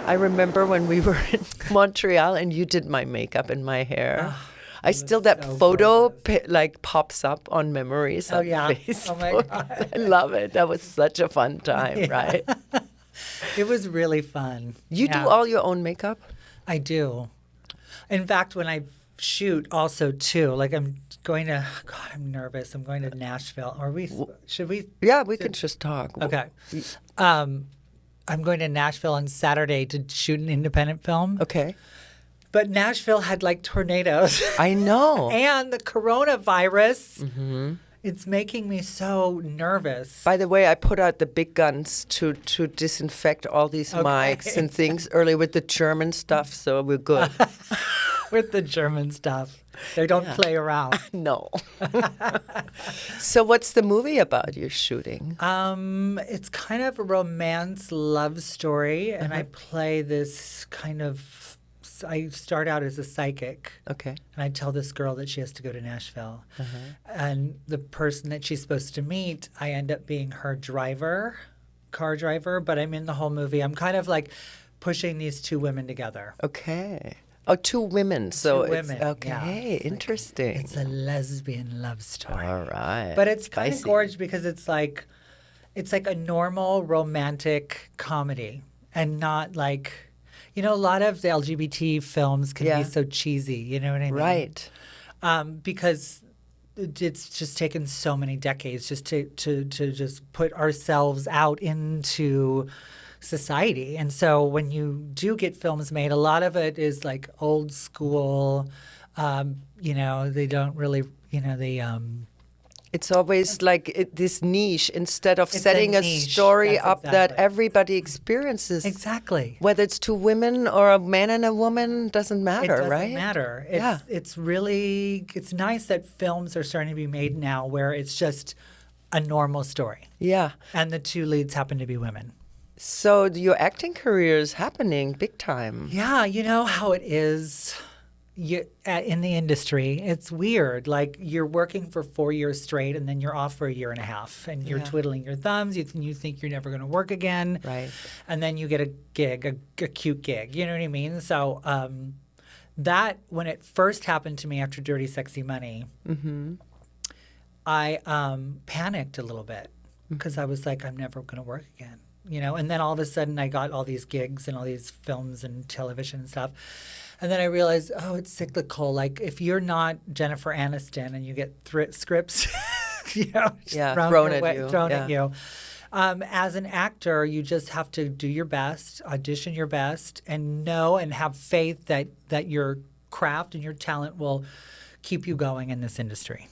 I remember when we were in Montreal and you did my makeup and my hair. I still, that so photo gorgeous. like pops up on memories Oh on yeah. Facebook. Oh my God. I love it. That was such a fun time, Yeah. right? It was really fun. You do Yeah, all your own makeup? I do. In fact, when I shoot also too, like I'm going to, God, I'm nervous. I'm going to Nashville. Should we? Yeah, we can just talk. Okay. I'm going to Nashville on Saturday to shoot an independent film. Okay. But Nashville had like tornadoes I know. and the coronavirus. It's making me so nervous. By the way, I put out the big guns to disinfect all these mics and things earlier with the German stuff, so we're good. With the German stuff. They don't play around. No. So what's the movie about you're shooting? It's kind of a romance love story, and I play this kind of. I start out as a psychic. Okay. And I tell this girl that she has to go to Nashville. And the person that she's supposed to meet, I end up being her driver, car driver, but I'm in the whole movie. I'm kind of like pushing these two women together. Okay. Oh, two women. So Two it's women, okay. Interesting. It's a lesbian love story. All right. But it's kind of Spicy. gorgeous because it's like a normal romantic comedy and not like, you know, a lot of the LGBT films can be so cheesy, you know what I mean? Right. Because it's just taken so many decades just to just put ourselves out into society. And so when you do get films made, a lot of it is like old school, you know, they don't really, you know, It's always like this niche instead of It's a setting a niche. story That's up that exactly. everybody experiences. Exactly. Whether it's two women or a man and a woman doesn't matter, It doesn't right? matter. Yeah. It's really, it's nice that films are starting to be made now where it's just a normal story. Yeah. And the two leads happen to be women. So your acting career is happening big time. Yeah, you know how it is in the industry. It's weird. Like you're working for 4 years straight and then you're off for a year and a half and you're twiddling your thumbs. You think you're never going to work again. Right. And then you get a gig, a cute gig. You know what I mean? So that, when it first happened to me after Dirty Sexy Money, I panicked a little bit because I was like, I'm never going to work again. You know, and then all of a sudden I got all these gigs and all these films and television and stuff. And then I realized, oh, it's cyclical. Like if you're not Jennifer Aniston and you get scripts, you know, thrown at you. As an actor, you just have to do your best, audition your best, and know and have faith that your craft and your talent will keep you going in this industry.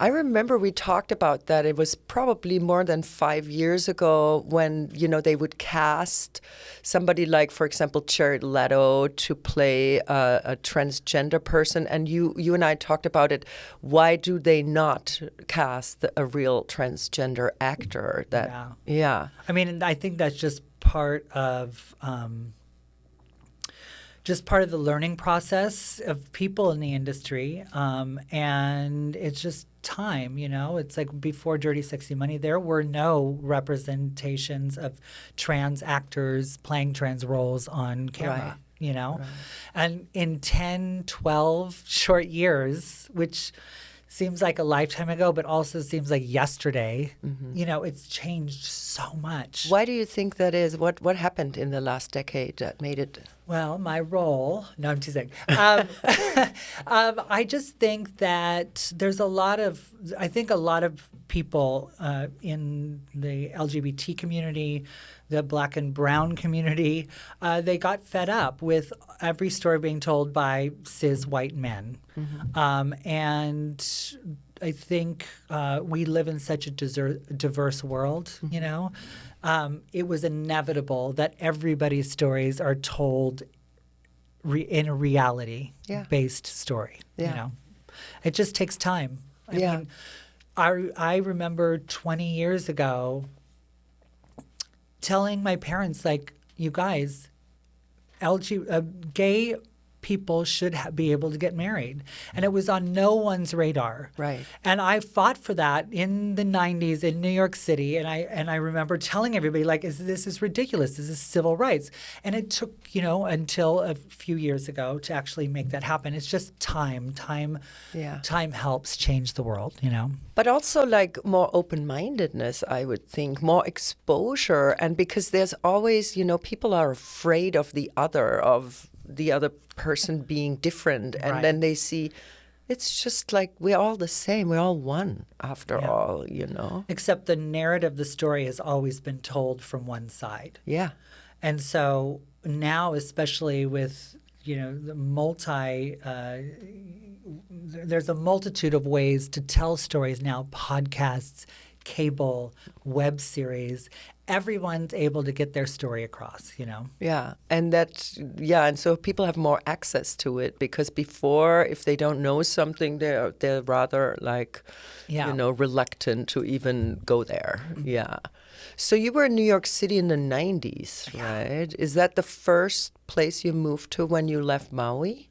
I remember we talked about that. It was probably more than 5 years ago when, you know, they would cast somebody like, for example, Jared Leto to play a transgender person. And you and I talked about it. Why do they not cast a real transgender actor? Yeah. I mean, I think that's just part of the learning process of people in the industry. And it's just time, you know. It's like before Dirty Sexy Money, there were no representations of trans actors playing trans roles on camera, you know. Right. And in 10, 12 short years, which seems like a lifetime ago, but also seems like yesterday, you know, it's changed so much. Why do you think that is? What happened in the last decade that made it? Well, my role, no, I'm teasing. I just think that there's a lot of people in the LGBT community, the Black and brown community, they got fed up with every story being told by cis white men. And I think we live in such a diverse world, you know. It was inevitable that everybody's stories are told in a reality-based story. You know, it just takes time. I mean, I remember 20 years ago telling my parents, like, you guys, gay people should be able to get married. And it was on no one's radar. Right. And I fought for that in the 90s in New York City. And I remember telling everybody, like, this is ridiculous. This is civil rights. And it took, until a few years ago to actually make that happen. It's just time. Time helps change the world, But also like more open-mindedness, I would think, more exposure. And because there's always, people are afraid of the other person being different. And Right. then they see it's just like we're all the same. We're all one after all, Except the narrative, the story has always been told from one side. Yeah. And so now, especially with, the there's a multitude of ways to tell stories now, podcasts, cable, web series. Everyone's able to get their story across, Yeah. And so people have more access to it because before, if they don't know something, they're rather like, reluctant to even go there. Yeah. So you were in New York City in the 90s, right? Is that the first place you moved to when you left Maui?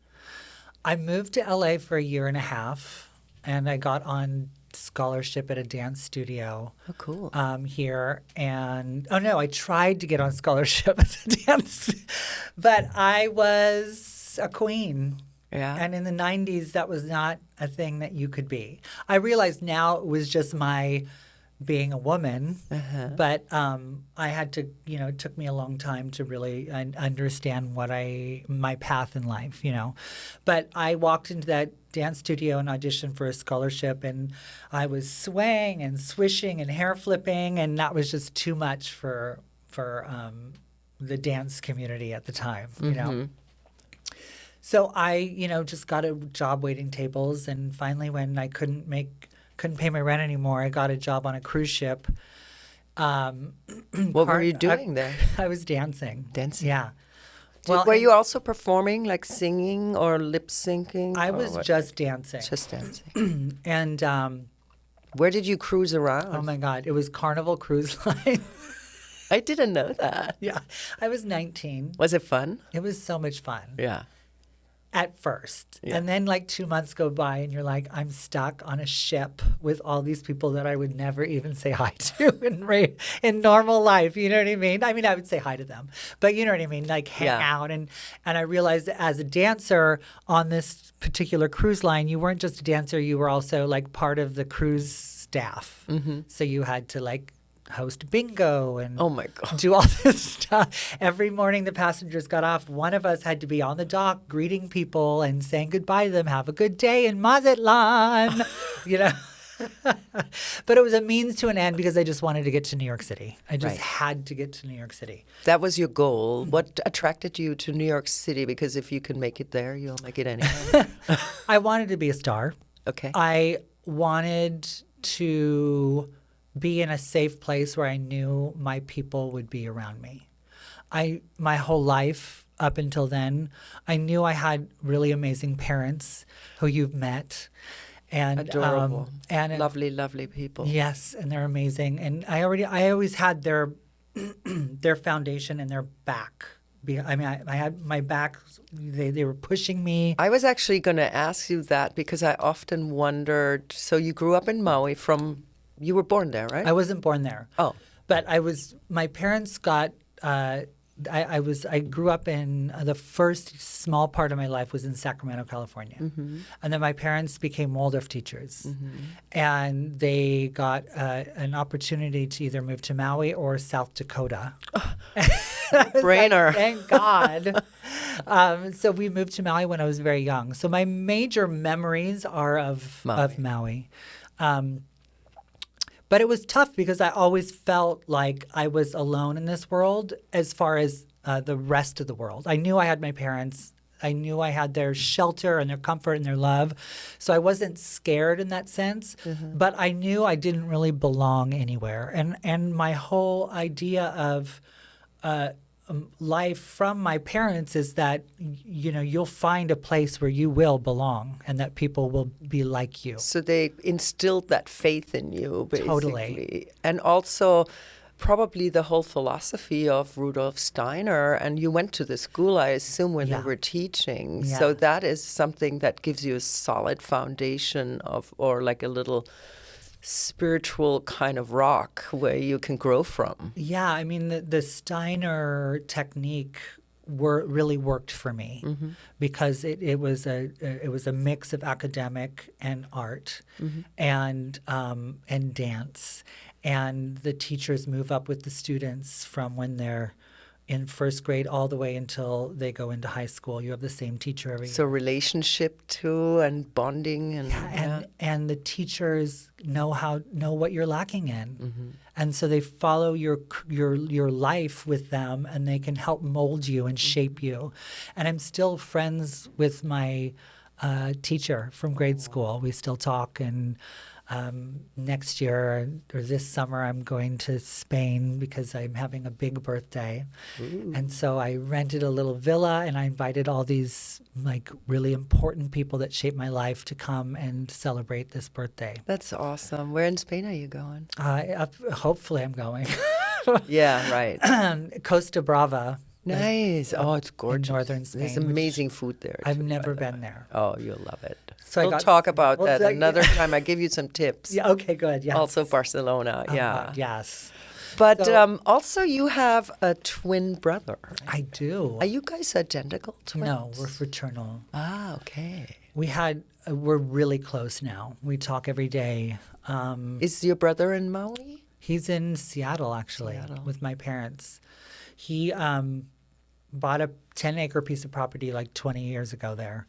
I moved to LA for a year and a half, and I got on scholarship at a dance studio. Oh, cool. Here. And, I tried to get on scholarship at a dance, but I was a queen. Yeah. And in the 90s, that was not a thing that you could be. I realize now it was just my being a woman, but I had to, it took me a long time to really understand my path in life, But I walked into that dance studio and auditioned for a scholarship, and I was swaying and swishing and hair flipping, and that was just too much for the dance community at the time, So I, just got a job waiting tables, and finally when I couldn't pay my rent anymore, I got a job on a cruise ship. What were you doing there? I was dancing. Dancing? Yeah. Were you also performing, like singing or lip syncing? I was just dancing. Just dancing. And where did you cruise around? oh my God, it was Carnival Cruise Line. I didn't know that. Yeah. I was 19. Was it fun? It was so much fun. Yeah. At first. Yeah. And then like 2 months go by and you're like, I'm stuck on a ship with all these people that I would never even say hi to in normal life. You know what I mean? I mean, I would say hi to them, but you know what I mean? Like hang out. And I realized that as a dancer on this particular cruise line, you weren't just a dancer. You were also like part of the cruise staff. Mm-hmm. So you had to like host bingo and oh my God, do all this stuff. Every morning the passengers got off, one of us had to be on the dock greeting people and saying goodbye to them. Have a good day in Mazatlan, But it was a means to an end because I just wanted to get to New York City. I just had to get to New York City. That was your goal. What attracted you to New York City? Because if you can make it there, you'll make it anywhere. I wanted to be a star. Okay. I wanted to be in a safe place where I knew my people would be around me. My whole life up until then, I knew I had really amazing parents who you've met. And adorable. And lovely, lovely people. Yes, and they're amazing. And I always had their their foundation and their back. I mean, I had my back. They were pushing me. I was actually going to ask you that because I often wondered. So you grew up in Maui you were born there, right? I wasn't born there. Oh. But my parents got, I grew up in, the first small part of my life was in Sacramento, California. Mm-hmm. And then my parents became Waldorf teachers. Mm-hmm. And they got an opportunity to either move to Maui or South Dakota. Brainer. Like, thank God. So we moved to Maui when I was very young. So my major memories are of Maui. But it was tough because I always felt like I was alone in this world as far as the rest of the world. I knew I had my parents. I knew I had their shelter and their comfort and their love. So I wasn't scared in that sense. Mm-hmm. But I knew I didn't really belong anywhere. And my whole idea of life from my parents is that, you'll find a place where you will belong and that people will be like you. So they instilled that faith in you, basically. Totally. And also, probably the whole philosophy of Rudolf Steiner, and you went to the school, I assume, when they were teaching. Yeah. So that is something that gives you a solid foundation of, or like a little spiritual kind of rock where you can grow from. Yeah, I mean, the Steiner technique really worked for me because it was a mix of academic and art and dance, and the teachers move up with the students from when they're in first grade all the way until they go into high school. You have the same teacher every So year. relationship too, and bonding, And the teachers know what you're lacking in, and so they follow your life with them, and they can help mold you and shape you. And I'm still friends with my teacher from grade school. We still talk, and next year or this summer I'm going to Spain because I'm having a big birthday. Ooh. And so I rented a little villa, and I invited all these like really important people that shaped my life to come and celebrate this birthday. That's awesome. Where in Spain are you going? Hopefully I'm going. Yeah, right. Costa Brava. Nice. Oh, it's gorgeous. In northern Spain. There's amazing food there. I've too, never by the been way. there. Oh, you'll love it. So We'll talk about that like, another time. I give you some tips. Yeah, okay, good. Yes. Also Barcelona, yeah. Yes. But So- also you have a twin brother. I do. Are you guys identical twins? No, we're fraternal. Ah, okay. We're really close now. We talk every day. Is your brother in Maui? He's in Seattle, actually, Seattle. with my parents. He bought a 10-acre piece of property like 20 years ago there.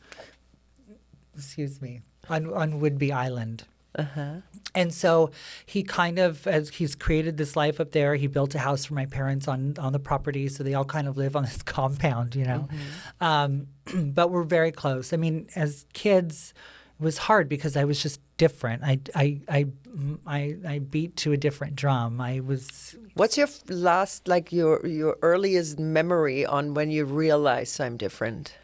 Excuse me. On Whidbey Island. Uh-huh. And so he kind of, as he's created this life up there, he built a house for my parents on the property, so they all kind of live on this compound, you know. But we're very close. I mean, as kids, it was hard because I was just different. I beat to a different drum. I was. What's your last, like your earliest memory on when you realized I'm different?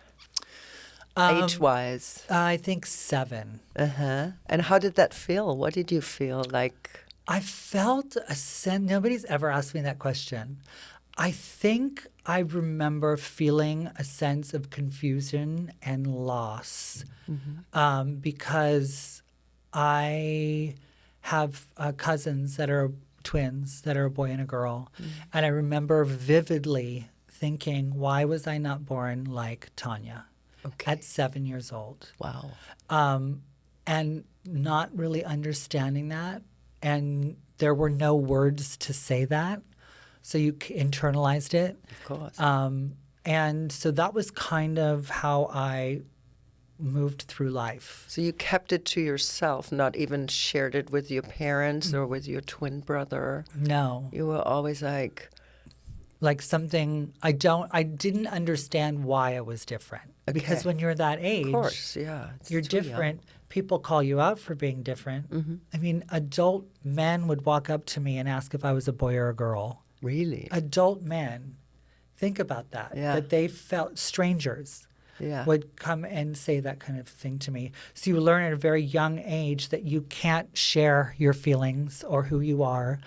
Age-wise? I think 7. Uh-huh. And how did that feel? What did you feel like? I felt a sense. Nobody's ever asked me that question. I think I remember feeling a sense of confusion and loss because I have cousins that are twins, that are a boy and a girl. And I remember vividly thinking, why was I not born like Tanya at 7 years old? Wow. And not really understanding that. And there were no words to say that. So you internalized it. Of course. And so that was kind of how I moved through life. So you kept it to yourself, not even shared it with your parents or with your twin brother. No. You were always like Something I didn't understand why I was different. Because when you're that age, of course, yeah. you're too young. different. People call you out for being different. I mean, adult men would walk up to me and ask if I was a boy or a girl. Really? Adult men, think about that. Yeah. That they felt strangers. Yeah. Would come and say that kind of thing to me. So you learn at a very young age that you can't share your feelings or who you are.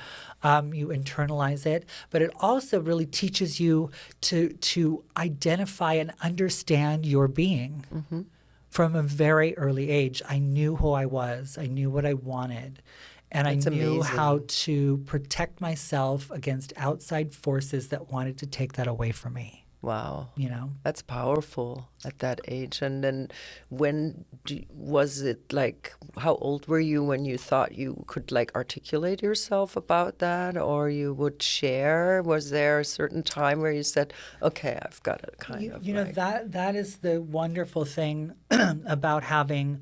You internalize it, but it also really teaches you to identify and understand your being. From a very early age, I knew who I was. I knew what I wanted. And That's I knew amazing. how to protect myself against outside forces that wanted to take that away from me. Wow. You know? That's powerful at that age. And then was it like, how old were you when you thought you could like articulate yourself about that, or you would share? Was there a certain time where you said, okay, I've got to kind of You know, like... that is the wonderful thing about having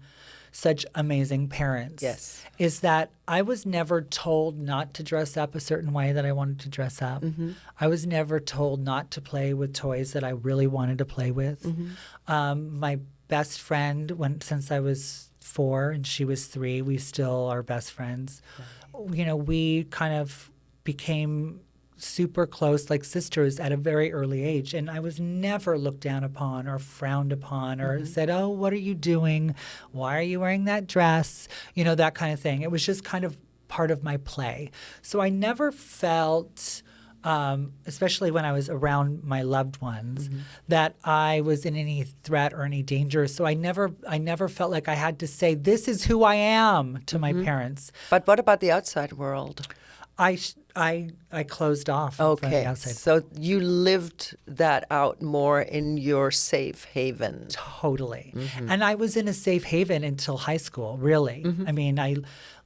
such amazing parents. Yes. Is that I was never told not to dress up a certain way that I wanted to dress up. I was never told not to play with toys that I really wanted to play with. My best friend, since I was 4 and she was 3, we still are best friends. You know, we kind of became super close, like sisters, at a very early age. And I was never looked down upon or frowned upon or said, oh, what are you doing? Why are you wearing that dress? You know, that kind of thing. It was just kind of part of my play. So I never felt, especially when I was around my loved ones, that I was in any threat or any danger. So I never felt like I had to say, this is who I am to my parents. But what about the outside world? I closed off from the outside. So you lived that out more in your safe haven. Totally. And I was in a safe haven until high school, really. I mean, I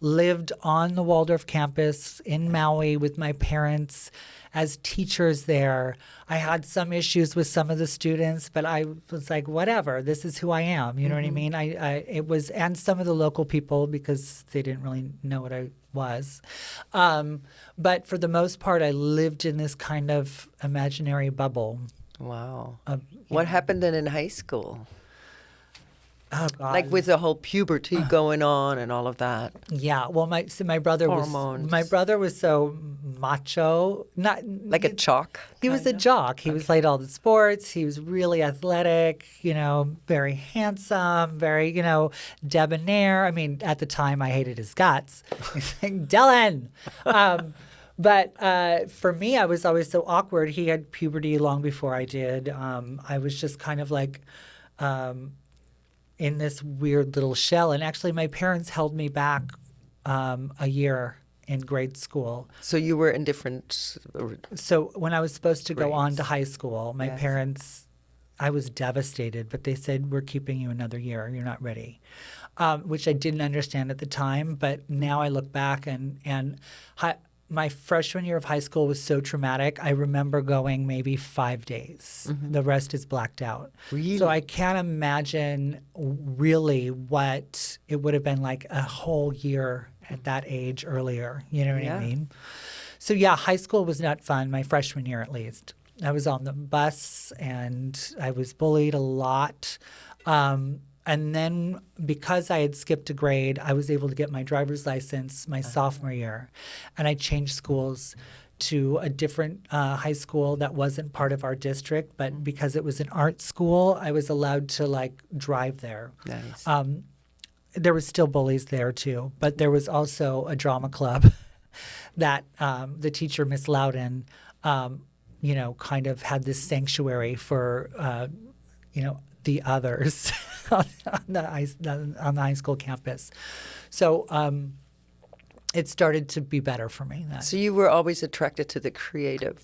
lived on the Waldorf campus in Maui with my parents as teachers there. I had some issues with some of the students, but I was like, whatever, this is who I am. You know what I mean? It was, and some of the local people, because they didn't really know what I was. But for the most part, I lived in this kind of imaginary bubble. Wow. What happened then in high school? Oh, God. Like with the whole puberty going on and all of that. Yeah. Well, my brother was so macho. Not like a jock. He was a jock. He was played all the sports. He was really athletic. Very handsome. Very debonair. I mean, at the time, I hated his guts. Dylan. But for me, I was always so awkward. He had puberty long before I did. I was just kind of like. In this weird little shell. And actually, my parents held me back a year in grade school. So you were in different... So when I was supposed to go on to high school, my parents, I was devastated, but they said, we're keeping you another year. You're not ready, which I didn't understand at the time. But now I look back and my freshman year of high school was so traumatic. I remember going maybe 5 days. The rest is blacked out. Really? So I can't imagine really what it would have been like a whole year at that age earlier. You know what I mean? So yeah, high school was not fun, my freshman year at least. I was on the bus and I was bullied a lot. And then because I had skipped a grade, I was able to get my driver's license my sophomore year. And I changed schools to a different high school that wasn't part of our district. But because it was an art school, I was allowed to drive there. Nice. There was still bullies there too. But there was also a drama club that the teacher, Miss Loudon, kind of had this sanctuary for, the others on the high school campus. So it started to be better for me then. So you were always attracted to the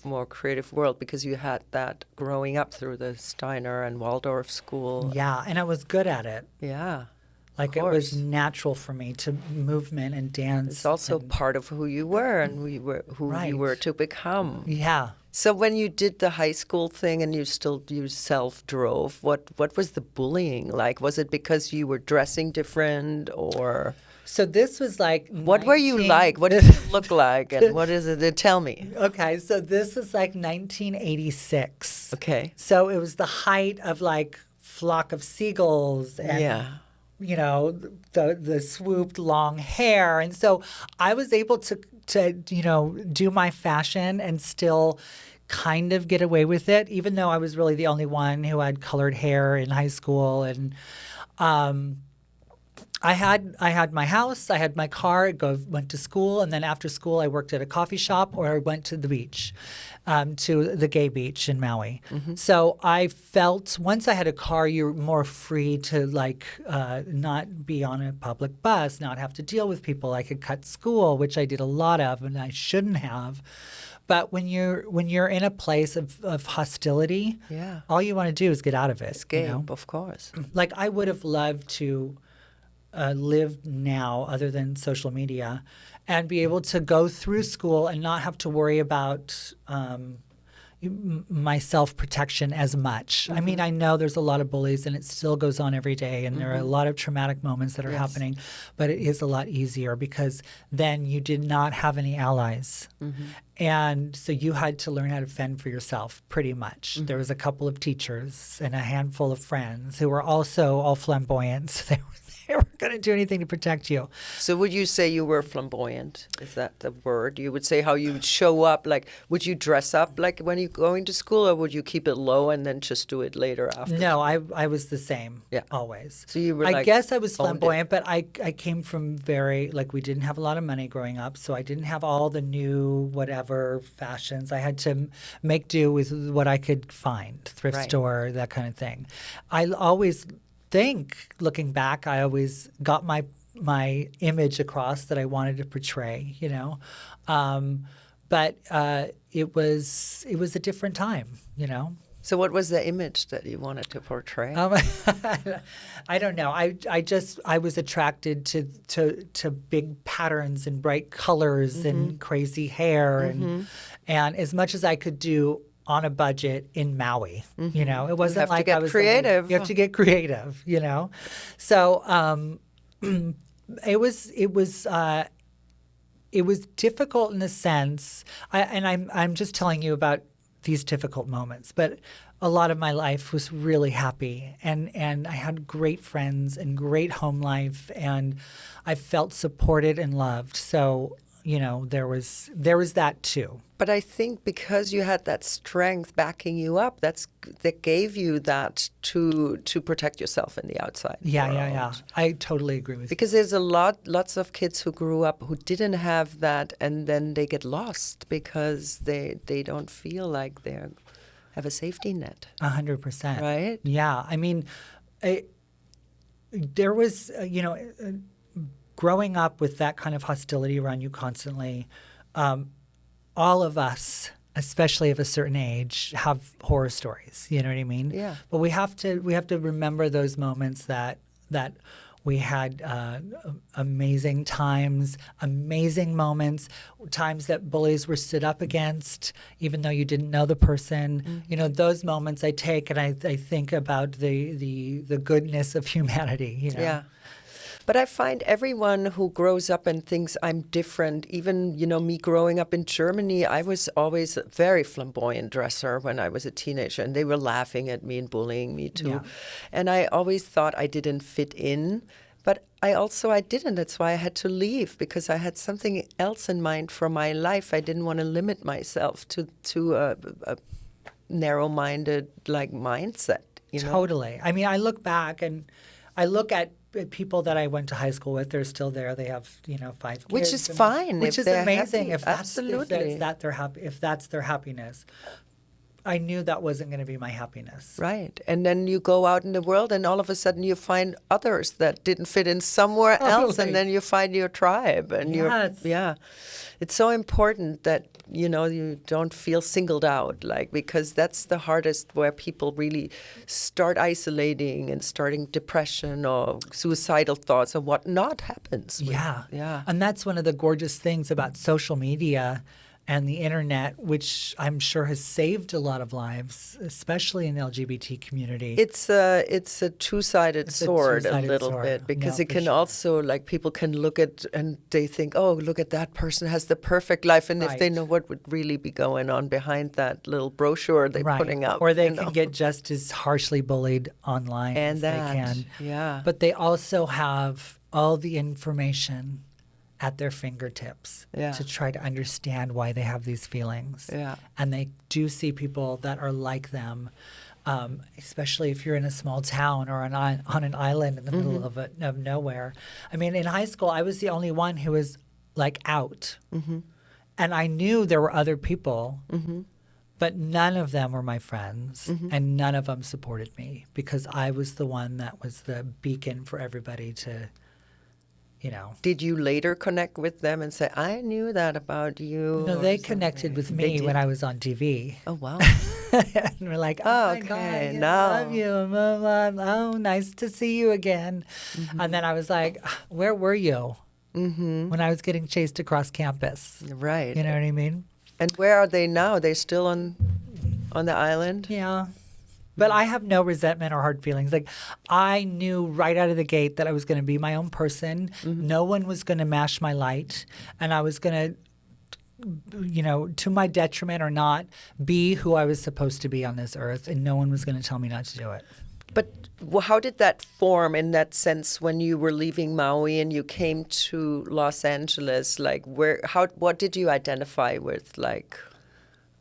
more creative world because you had that growing up through the Steiner and Waldorf school. Yeah, and I was good at it. Yeah. Like it was natural for me to movement and dance. It's also part of who you were and who you were to become. Yeah. So when you did the high school thing and you self-drove, what was the bullying like? Was it because you were dressing different or? So this was like What were you like? What did you look like? And what is it? Tell me. Okay, so this was like 1986. Okay. So it was the height of like Flock of Seagulls and the swooped long hair. And so I was able to do my fashion and still kind of get away with it, even though I was really the only one who had colored hair in high school. And I had my house, I had my car, went to school, and then after school I worked at a coffee shop or I went to the beach, to the gay beach in Maui. So I felt once I had a car, you're more free to not be on a public bus, not have to deal with people. I could cut school, which I did a lot of, and I shouldn't have. But when you're in a place of hostility, all you want to do is get out of it. Escape, of course. Like I would have loved to live now, other than social media, and be able to go through school and not have to worry about my self-protection as much. I mean, I know there's a lot of bullies and it still goes on every day and there are a lot of traumatic moments that are happening, but it is a lot easier because then you did not have any allies. And so you had to learn how to fend for yourself pretty much. There was a couple of teachers and a handful of friends who were also all flamboyant. So they were going to do anything to protect you. So would you say you were flamboyant? Is that the word? You would say how you would show up, like would you dress up like when you're going to school, or would you keep it low and then just do it later after? No, I was the same. Yeah. Always. So you were I like guess I was owned it. flamboyant, but I came from very, like, we didn't have a lot of money growing up, so I didn't have all the new whatever fashions. I had to make do with what I could find, thrift Right. store, that kind of thing. I always think, looking back, I always got my image across that I wanted to portray, you know. But it was a different time, you know. So what was the image that you wanted to portray? I don't know. I was attracted to big patterns and bright colors and crazy hair and as much as I could do on a budget in Maui. You know, it wasn't have to like get I was creative. You have to get creative, you know. So it was difficult in a sense, and I'm just telling you about these difficult moments, but a lot of my life was really happy, and I had great friends and great home life, and I felt supported and loved. So, you know, there was that too. But I think because you had that strength backing you up, that gave you that to protect yourself in the outside Yeah. world. I totally agree with you. Because there's lots of kids who grew up who didn't have that, and then they get lost because they don't feel like they have a safety net. 100%. Right? Yeah. I mean, there was, growing up with that kind of hostility around you constantly, all of us, especially of a certain age, have horror stories. You know what I mean? Yeah. But we have to remember those moments that we had amazing times, amazing moments, times that bullies were stood up against, even though you didn't know the person. You know, those moments I take and I think about the goodness of humanity. You know? Yeah. But I find everyone who grows up and thinks I'm different, even, me growing up in Germany, I was always a very flamboyant dresser when I was a teenager, and they were laughing at me and bullying me too. Yeah. And I always thought I didn't fit in, but I didn't. That's why I had to leave, because I had something else in mind for my life. I didn't want to limit myself to a narrow-minded mindset. Totally. I mean, I look back and I look at people that I went to high school with. They're still there. They have 5 kids, Which is fine. Which if is they're amazing. happy. If that's Absolutely. if that's their happiness. I knew that wasn't going to be my happiness. Right. And then you go out in the world and all of a sudden you find others that didn't fit in somewhere else, Totally. and then you find your tribe. And Yes. it's so important that, you don't feel singled out, because that's the hardest, where people really start isolating and starting depression or suicidal thoughts and whatnot happens. Yeah. And that's one of the gorgeous things about social media and the internet, which I'm sure has saved a lot of lives, especially in the LGBT community. It's a two-sided sword a little bit, because No, it for can sure. also, people can look at and they think, oh, look at that person has the perfect life. And if they Right. know what would really be going on behind that little brochure they're Right. putting up. Or they can get just as harshly bullied online And as that, they can. yeah. But they also have all the information at their fingertips Yeah. to try to understand why they have these feelings. Yeah. And they do see people that are like them, especially if you're in a small town or on an island in the middle of nowhere. I mean, in high school, I was the only one who was out. And I knew there were other people, but none of them were my friends, and none of them supported me, because I was the one that was the beacon for everybody to, Did you later connect with them and say, I knew that about you? No, or they something? connected with They me when did? I was on TV. Oh, wow. And we're like, oh, my Okay, God, now. I love you. Oh, nice to see you again. And then I was like, where were you when I was getting chased across campus? Right. You know what I mean? And where are they now? They're still on the island? Yeah. But I have no resentment or hard feelings. I knew right out of the gate that I was going to be my own person. No one was going to mash my light. And I was going to, to my detriment or not, be who I was supposed to be on this earth. And no one was going to tell me not to do it. But how did that form in that sense when you were leaving Maui and you came to Los Angeles? Like, what did you identify with? Like,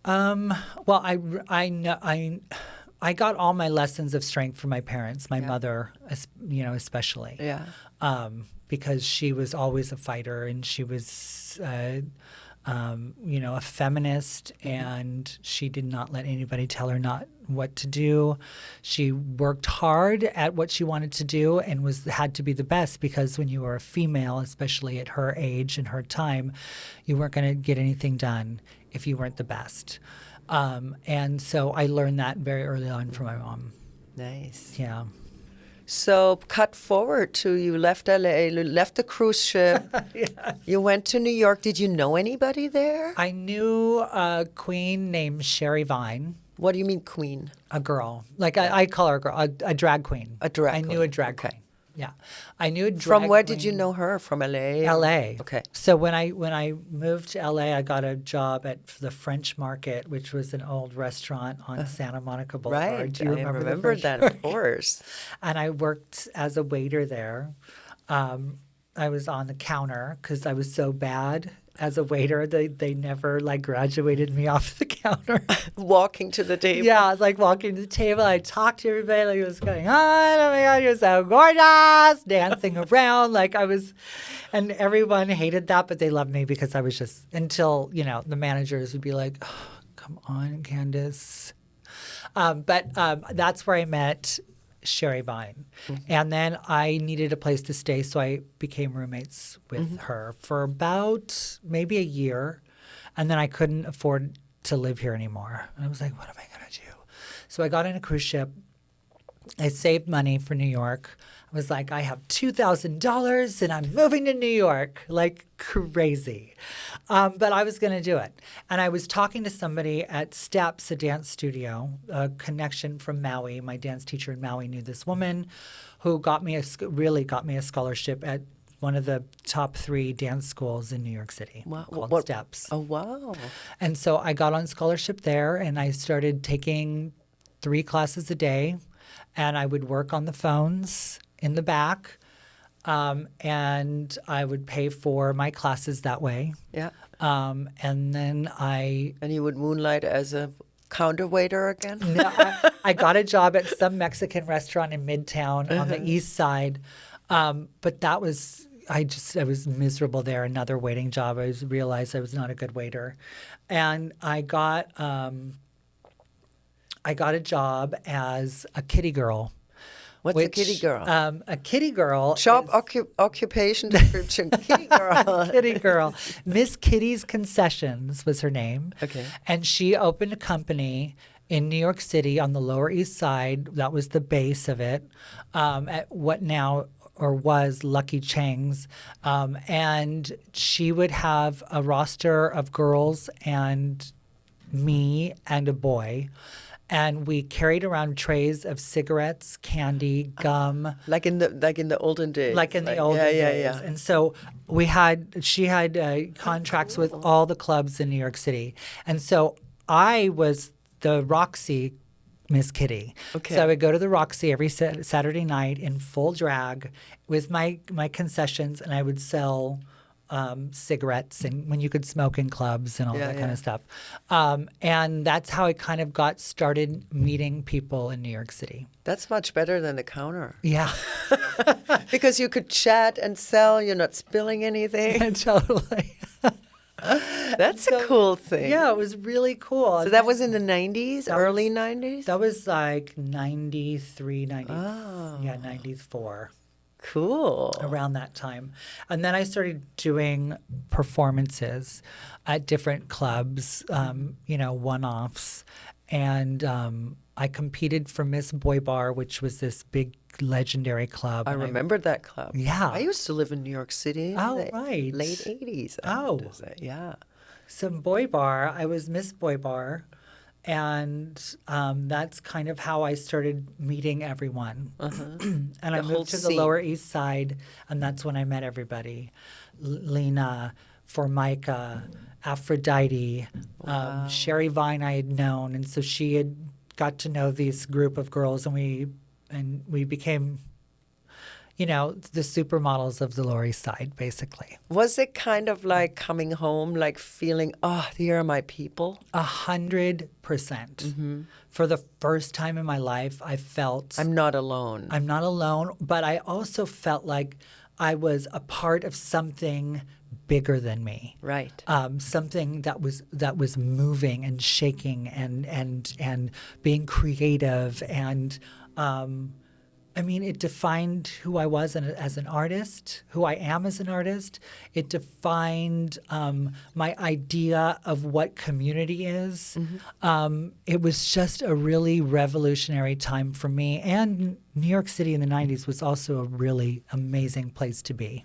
Well, I got all my lessons of strength from my parents, my mother, especially. yeah. Because she was always a fighter, and she was, a feminist, and she did not let anybody tell her not what to do. She worked hard at what she wanted to do and had to be the best, because when you were a female, especially at her age and her time, you weren't going to get anything done if you weren't the best. And so I learned that very early on from my mom. Nice. Yeah. So cut forward to you left LA, left the cruise ship. Yes. You went to New York. Did you know anybody there? I knew a queen named Sherry Vine. What do you mean queen? A girl. Like I call her a girl, a drag queen. A drag I queen. knew a drag Okay. queen. Yeah. I knew a drag From where queen. did you know her? From LA? LA. Okay. So when I moved to LA, I got a job at the French Market, which was an old restaurant on Santa Monica Boulevard. Right. Do you remember, I remember the French that, Market? of course. And I worked as a waiter there. I was on the counter because I was so bad as a waiter. They never graduated me off the counter. Walking to the table. Yeah, I was walking to the table. I talked to everybody like, what's going on? Oh my God, you're so gorgeous. Dancing around and everyone hated that, but they loved me because I was just, until, the managers would be like, oh, come on, Candis. But that's where I met Sherry Vine. Mm-hmm. And then I needed a place to stay, so I became roommates with her for about maybe a year. And then I couldn't afford to live here anymore. And I was like, what am I going to do? So I got on a cruise ship. I saved money for New York. I was like, I have $2,000 and I'm moving to New York like crazy. But I was going to do it. And I was talking to somebody at Steps, a dance studio, a connection from Maui. My dance teacher in Maui knew this woman who really got me a scholarship at one of the top 3 dance schools in New York City called Steps. Oh, wow. And so I got on scholarship there, and I started taking 3 classes a day, and I would work on the phones in the back, and I would pay for my classes that way. Yeah. And then And you would moonlight as a counter waiter again? No, I got a job at some Mexican restaurant in Midtown on the east side, but that was I was miserable there. Another waiting job. I realized I was not a good waiter, and I got a job as a kitty girl. What's a kitty girl? A kitty girl. Job occupation description. Kitty girl. Kitty girl. Miss Kitty's Concessions was her name. Okay. And she opened a company in New York City on the Lower East Side. That was the base of it. At what now or was Lucky Chang's. And she would have a roster of girls and me and a boy. And we carried around trays of cigarettes, candy, gum. Like in the olden days. Like in the olden days. Yeah. And so she had contracts with all the clubs in New York City. And so I was the Roxy Miss Kitty. Okay. So I would go to the Roxy every Saturday night in full drag with my concessions, and I would sell cigarettes and when you could smoke in clubs and all that kind of stuff. And that's how I kind of got started meeting people in New York City. That's much better than the counter. Yeah. Because you could chat and sell, you're not spilling anything. Totally. That's a cool thing. Yeah, it was really cool. So that was in the 90s, early 90s? That was like 93, 90, Oh. yeah, 94. Cool. Around that time. And then I started doing performances at different clubs, one-offs. And I competed for Miss Boy Bar, which was this big legendary club. I remember that club. Yeah. I used to live in New York City in Oh, the right. late 80s. Oh. Yeah. So Boy Bar, I was Miss Boy Bar. And that's kind of how I started meeting everyone. And I moved to the Lower East Side, and that's when I met everybody. Lena, Formica, Aphrodite, Sherry Vine I had known. And so she had got to know this group of girls, and we and we became, the supermodels of the Lower East Side, basically. Was it kind of like coming home, like feeling, oh, here are my people? 100%. For the first time in my life, I felt I'm not alone. I'm not alone, but I also felt like I was a part of something bigger than me. Right. Something that was moving and shaking and being creative and it defined who I was as an artist, who I am as an artist. It defined my idea of what community is. It was just a really revolutionary time for me. And New York City in the 90s was also a really amazing place to be.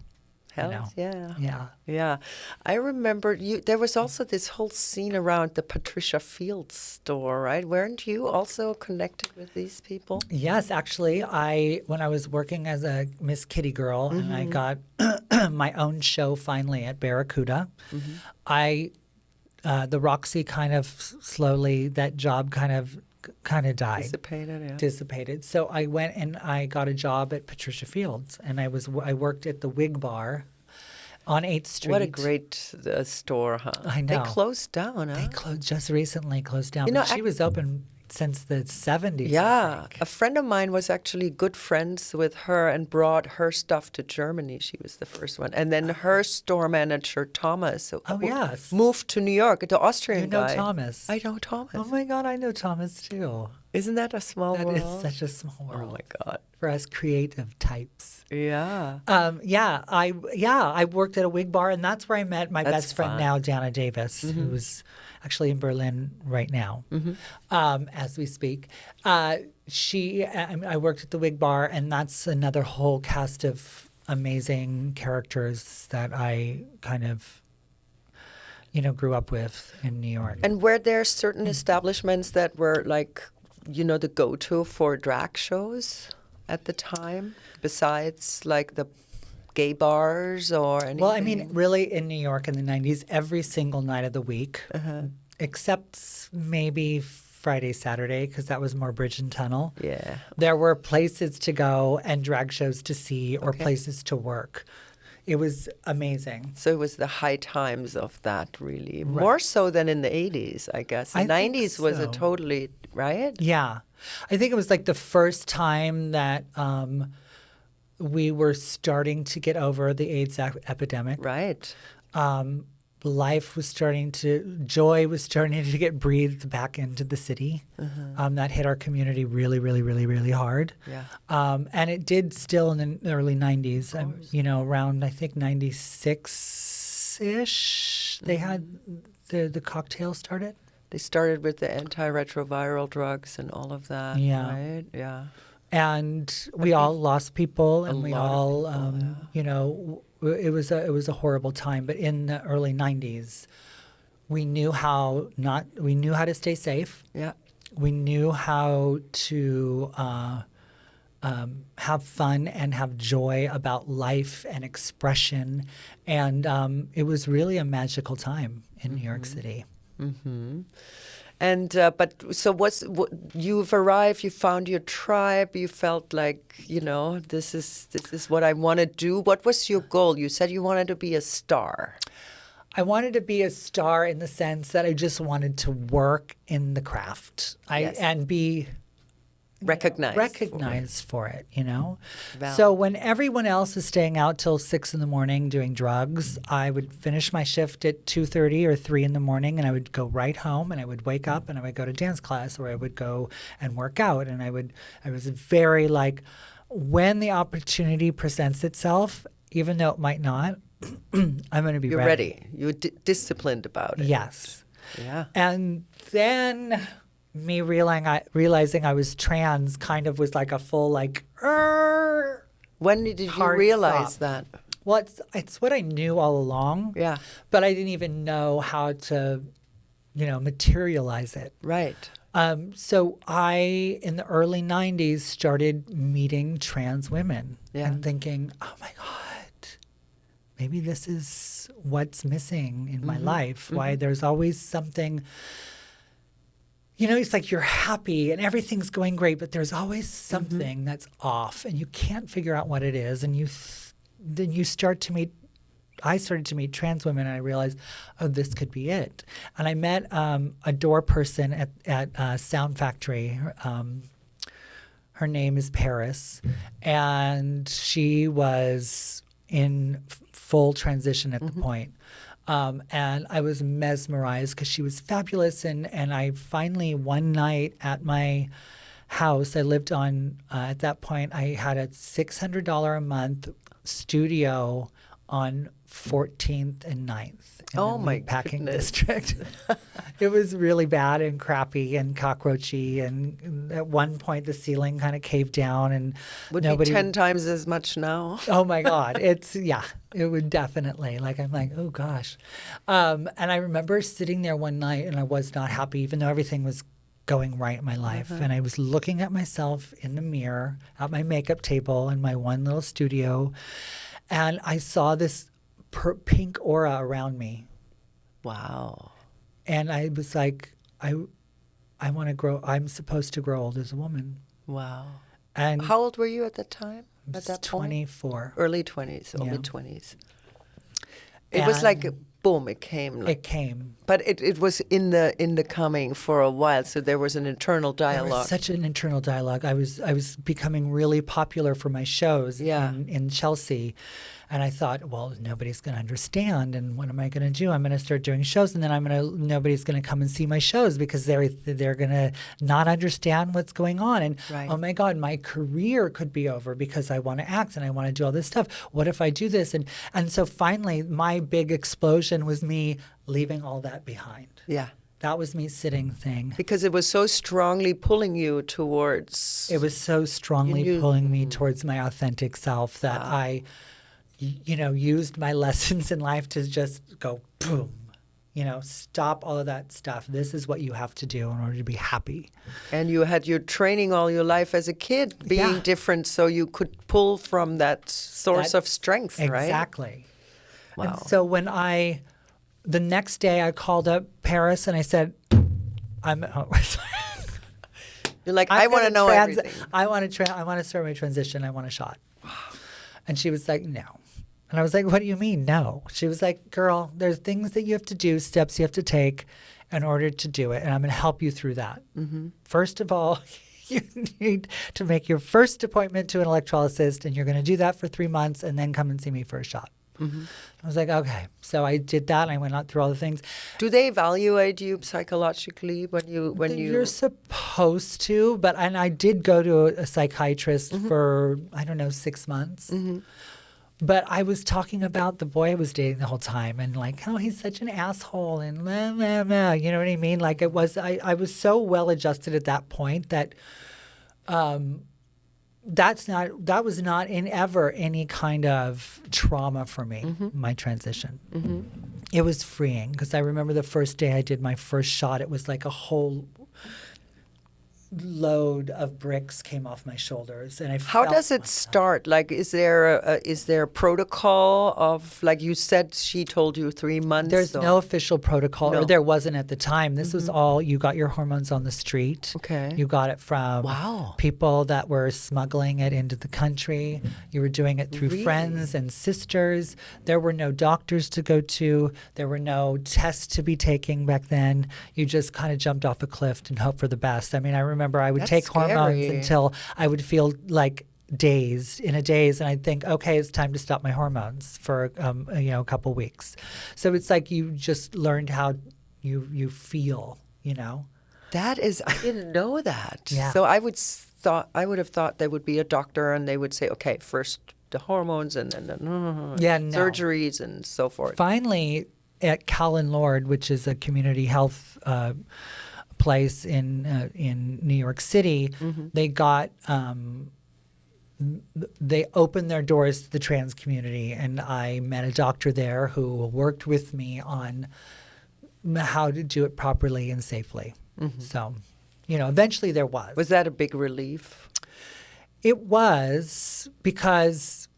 Yeah. Yeah. Yeah. I remember there was also this whole scene around the Patricia Fields store, right? Weren't you also connected with these people? Yes, actually, when I was working as a Miss Kitty Girl and I got my own show finally at Barracuda, the Roxy kind of slowly, that job kind of died. Dissipated. So I went and I got a job at Patricia Fields, and I worked at the Wig Bar on 8th Street. What a great store, huh? I know. They closed down, huh? They just recently closed down. But she was open since the 70s. Yeah. A friend of mine was actually good friends with her and brought her stuff to Germany. She was the first one. And then her store manager, Thomas, moved to New York, the Austrian guy. You know Thomas? I know Thomas. Oh, my God, I know Thomas, too. Isn't that a small world? That is such a small world. Oh, my God. For us creative types. Yeah. I worked at a wig bar, and that's where I met my best friend now, Dana Davis, who's actually in Berlin right now, as we speak. I worked at the wig bar, and that's another whole cast of amazing characters that I kind of grew up with in New York. And were there certain establishments that were like, the go-to for drag shows at the time, besides like the gay bars or anything? Well, really in New York in the 90s, every single night of the week, except maybe Friday, Saturday, because that was more bridge and tunnel. Yeah. There were places to go and drag shows to see or places to work. It was amazing. So it was the high times of that, really. Right. More so than in the 80s, I guess. The 90s was a totally, right? Yeah. I think it was like the first time that we were starting to get over the AIDS epidemic. Right. Joy was starting to get breathed back into the city. That hit our community really, really, really, really hard. Yeah. And it did still in the early 90s, around, I think, 96-ish, they had the cocktail started. They started with the antiretroviral drugs and all of that, right? Yeah. And we all lost people, and we all, it was a horrible time. But in the early 90s, we knew how to stay safe. Yeah. We knew how to have fun and have joy about life and expression, and it was really a magical time in New York City. And you've arrived, you found your tribe, you felt like, this is what I want to do. What was your goal? You said you wanted to be a star. I wanted to be a star in the sense that I just wanted to work in the craft and be recognized for it, So when everyone else is staying out till 6 a.m. doing drugs, I would finish my shift at 2:30 or 3 a.m, and I would go right home, and I would wake up and I would go to dance class, or I would go and work out, and I was very like, when the opportunity presents itself, even though it might not, I'm going to be ready. You're ready. You're disciplined about it. Yes. Yeah. And then me realizing I was trans kind of was like a full like. When did you realize that? Well, it's what I knew all along. Yeah. But I didn't even know how to, materialize it. Right. So I, in the early 90s, started meeting trans women and thinking, oh my God, maybe this is what's missing in my life. Why there's always something it's like you're happy and everything's going great, but there's always something that's off and you can't figure out what it is. And then you start to meet, I started to meet trans women and I realized, oh, this could be it. And I met a door person at Sound Factory. Her name is Paris, and she was in full transition at the point. And I was mesmerized because she was fabulous. And I finally, one night at my house, I lived on, at that point, I had a $600 a month studio on 14th and 9th in Oh the my packing goodness. district. It was really bad and crappy and cockroachy. And at one point, the ceiling kind of caved down and Would nobody... be 10 times as much now. Oh my God. It would definitely. Like, I'm like, oh gosh. And I remember sitting there one night and I was not happy, even though everything was going right in my life. And I was looking at myself in the mirror at my makeup table in my one little studio. And I saw this pink aura around me. Wow. And I was like, I want to grow. I'm supposed to grow old as a woman. Wow. And How old were you at that time? I At that was point? 24. Early 20s or Yeah. mid-20s. It was like, boom, it came. Like, It came. but it was in the coming for a while, so there was an internal There dialogue. was such an internal dialogue. I was becoming really popular for my shows in Chelsea. And I thought, well, nobody's going to understand. And what am I going to do? I'm going to start doing shows. And then nobody's going to come and see my shows because they're going to not understand what's going on. And Right. oh my God, my career could be over because I want to act and I want to do all this stuff. What if I do this? And so finally, my big explosion was me leaving all that behind. Yeah. That was me sitting thing. Because it was so strongly pulling you towards... It was so strongly pulling me towards my authentic self that I, used my lessons in life to just go boom, stop all of that stuff. This is what you have to do in order to be happy. And you had your training all your life as a kid being different, so you could pull from that source of strength, right? Exactly. Wow. And so when the next day I called up Paris and I said, You're like, I want to know everything. I want to start my transition. I want a shot. And she was like, no. And I was like, what do you mean, no? She was like, girl, there's things that you have to do, steps you have to take in order to do it. And I'm going to help you through that. Mm-hmm. First of all, you need to make your first appointment to an electrolysis, and you're going to do that for 3 months and then come and see me for a shot. Mm-hmm. I was like, okay. So I did that, and I went out through all the things. Do they evaluate you psychologically when you? You're supposed to, and I did go to a psychiatrist for 6 months. Mm-hmm. But I was talking about the boy I was dating the whole time, and like, oh, he's such an asshole, and blah, blah, blah, you know what I mean? Like I was so well adjusted at that point that that was not ever any kind of trauma for me, my transition. Mm-hmm. It was freeing because I remember the first day I did my first shot, it was like a whole load of bricks came off my shoulders, and How does it start? Like, is there a protocol of, like you said, she told you 3 months? There's no official protocol, or there wasn't at the time. This was all, you got your hormones on the street. Okay. You got it from people that were smuggling it into the country. You were doing it through friends and sisters. There were no doctors to go to. There were no tests to be taking back then. You just kind of jumped off a cliff and hoped for the best. I mean, I remember I would take hormones until I would feel like dazed, in a daze, and I'd think, okay, it's time to stop my hormones for a couple weeks. So it's like you just learned how you feel, That is, I didn't know that. Yeah. So I would have thought there would be a doctor and they would say, okay, first the hormones and then surgeries and so forth. Finally, at Callan Lord, which is a community health place in New York City, they opened their doors to the trans community, and I met a doctor there who worked with me on how to do it properly and safely. Mm-hmm. So, eventually there was. Was that a big relief? It was, because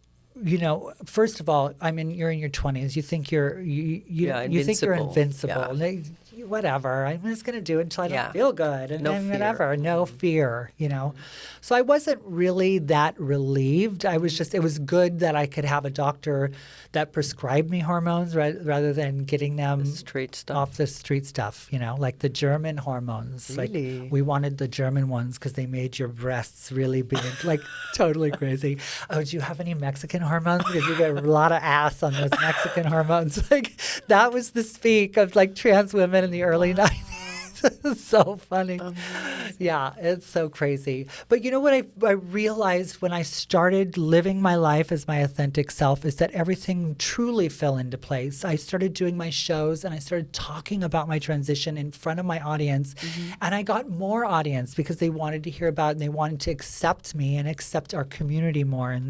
first of all, I mean, you're in your 20s. You think you think you're invincible. Yeah. whatever. I'm just going to do it until I don't feel good. And No then fear. whatever. No fear, So I wasn't really that relieved. It was good that I could have a doctor that prescribed me hormones rather than getting them street stuff. off the street stuff, like the German hormones. Really? Like we wanted the German ones because they made your breasts really big, like totally crazy. Oh, do you have any Mexican hormones? Because you get a lot of ass on those Mexican hormones. Like that was the speak of like trans women in the early 90s. It's so funny. Yeah, it's so crazy. But you know what I realized when I started living my life as my authentic self is that everything truly fell into place. I started doing my shows and I started talking about my transition in front of my audience. And I got more audience because they wanted to hear about it and they wanted to accept me and accept our community more.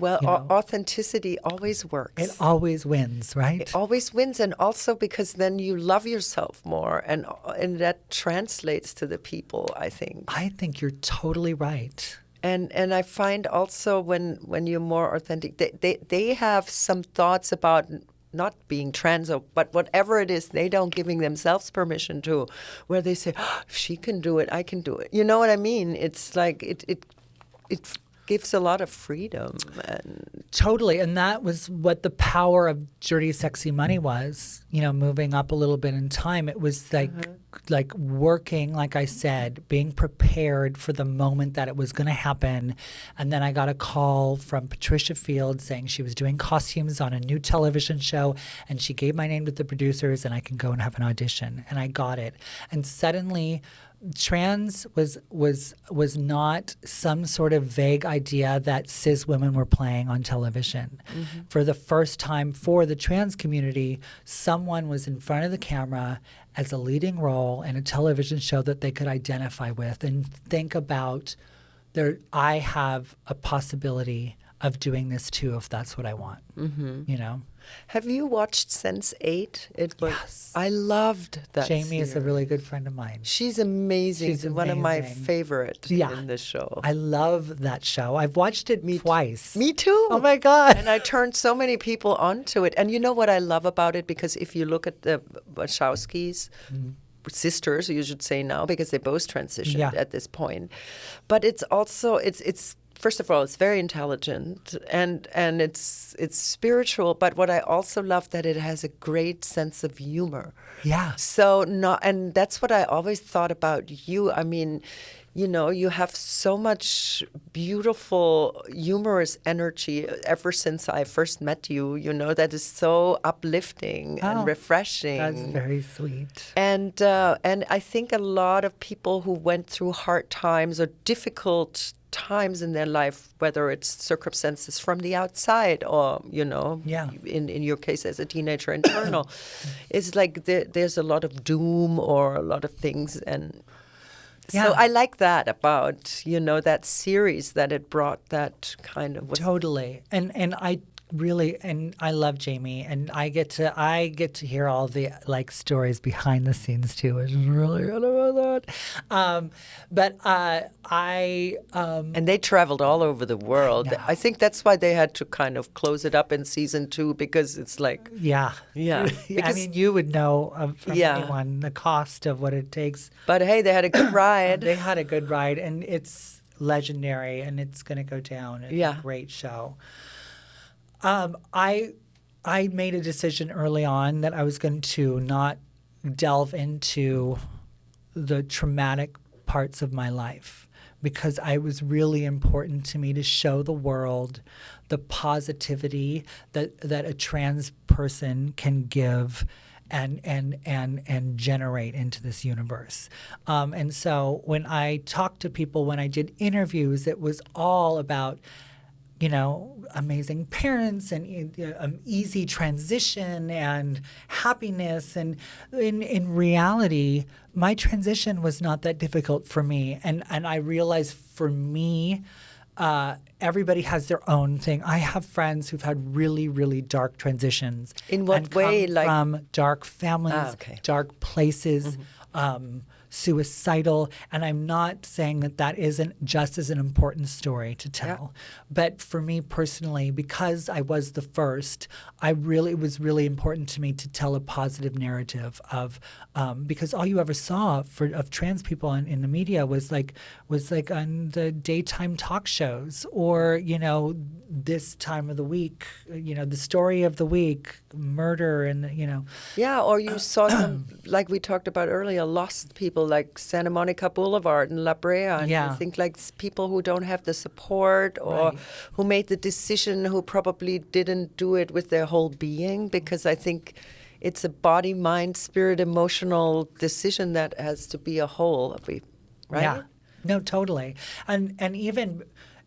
Well, authenticity always works. It always wins, right? It always wins. And also because then you love yourself more. And that translates to the people, I think. I think you're totally right. And I find also when you're more authentic, they have some thoughts about not being trans, but whatever it is, they don't giving themselves permission to, where they say, if she can do it, I can do it. You know what I mean? It's like it gives a lot of freedom. Totally. And that was what the power of Dirty Sexy Money was, moving up a little bit in time. It was like working, like I said, being prepared for the moment that it was going to happen. And then I got a call from Patricia Field saying she was doing costumes on a new television show and she gave my name to the producers and I can go and have an audition. And I got it. And suddenly trans was not some sort of vague idea that cis women were playing on television. For the first time for the trans community, someone was in front of the camera as a leading role in a television show that they could identify with and think about I have a possibility of doing this too if that's what I want. Have you watched Sense8? Yes. I loved that Jamie series. is a really good friend of mine. She's amazing. She's one of my amazing. favorite in the show. I love that show. I've watched it twice. Me too. Oh my God. And I turned so many people onto it. And you know what I love about it? Because if you look at the Wachowskis, sisters, you should say now, because they both transitioned at this point. But it's also, it's first of all, it's very intelligent and it's spiritual. But what I also love that it has a great sense of humor. Yeah. And that's what I always thought about you. I mean, you have so much beautiful, humorous energy ever since I first met you, that is so uplifting and refreshing. That's very sweet. And I think a lot of people who went through hard times or difficult times in their life, whether it's circumstances from the outside or, in your case as a teenager internal, it's like there's a lot of doom or a lot of things. And so I like that about, that series, that it brought that kind of... Totally. And I really, and I love Jamie, and I get to hear all the stories behind the scenes too, which is really good about that. And they traveled all over the world. Yeah. I think that's why they had to kind of close it up in season 2, because it's like... Yeah. I mean, you would know from anyone the cost of what it takes. But hey, they had a good ride. They had a good ride, and it's legendary, and it's going to go down. It's a great show. I made a decision early on that I was going to not delve into the traumatic parts of my life, because it was really important to me to show the world the positivity that a trans person can give and generate into this universe. And so when I talked to people, when I did interviews, it was all about amazing parents and easy transition and happiness. And in reality, my transition was not that difficult for me. And I realized for me, everybody has their own thing. I have friends who've had really, really dark transitions. In what way? From dark families, dark places. suicidal. And I'm not saying that isn't just as an important story to tell. Yeah. But for me personally, because I was the first, it was really important to me to tell a positive narrative of, because all you ever saw of trans people in the media was like on the daytime talk shows, or, this time of the week, the story of the week, murder, and, Yeah, or you saw some, like we talked about earlier, lost people like Santa Monica Boulevard and La Brea. And I think like people who don't have the support, or who made the decision, who probably didn't do it with their whole being, because I think it's a body, mind, spirit, emotional decision that has to be a whole, right? Yeah, no, totally. And even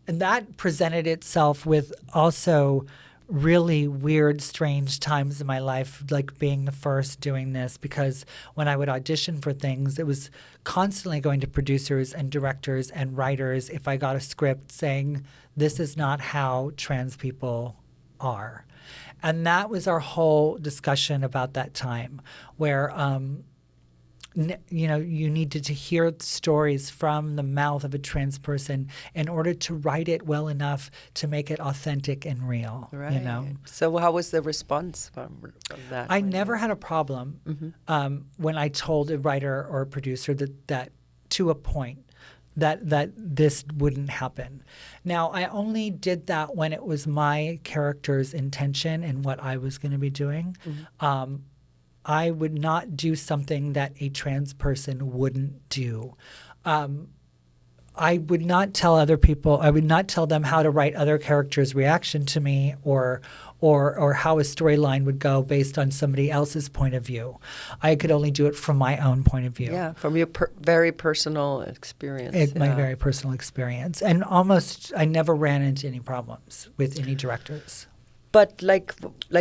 that presented itself with also really weird, strange times in my life, like being the first doing this, because when I would audition for things, it was constantly going to producers and directors and writers if I got a script saying, this is not how trans people are. And that was our whole discussion about that time, where you needed to hear stories from the mouth of a trans person in order to write it well enough to make it authentic and real. Right. So how was the response from that? I never had a problem when I told a writer or a producer that to a point that this wouldn't happen. Now, I only did that when it was my character's intention and what I was going to be doing. I would not do something that a trans person wouldn't do. I would not tell other people, I would not tell them how to write other characters' reaction to me, or how a storyline would go based on somebody else's point of view. I could only do it from my own point of view. Yeah, from your very personal experience. My very personal experience. And I never ran into any problems with any directors. But like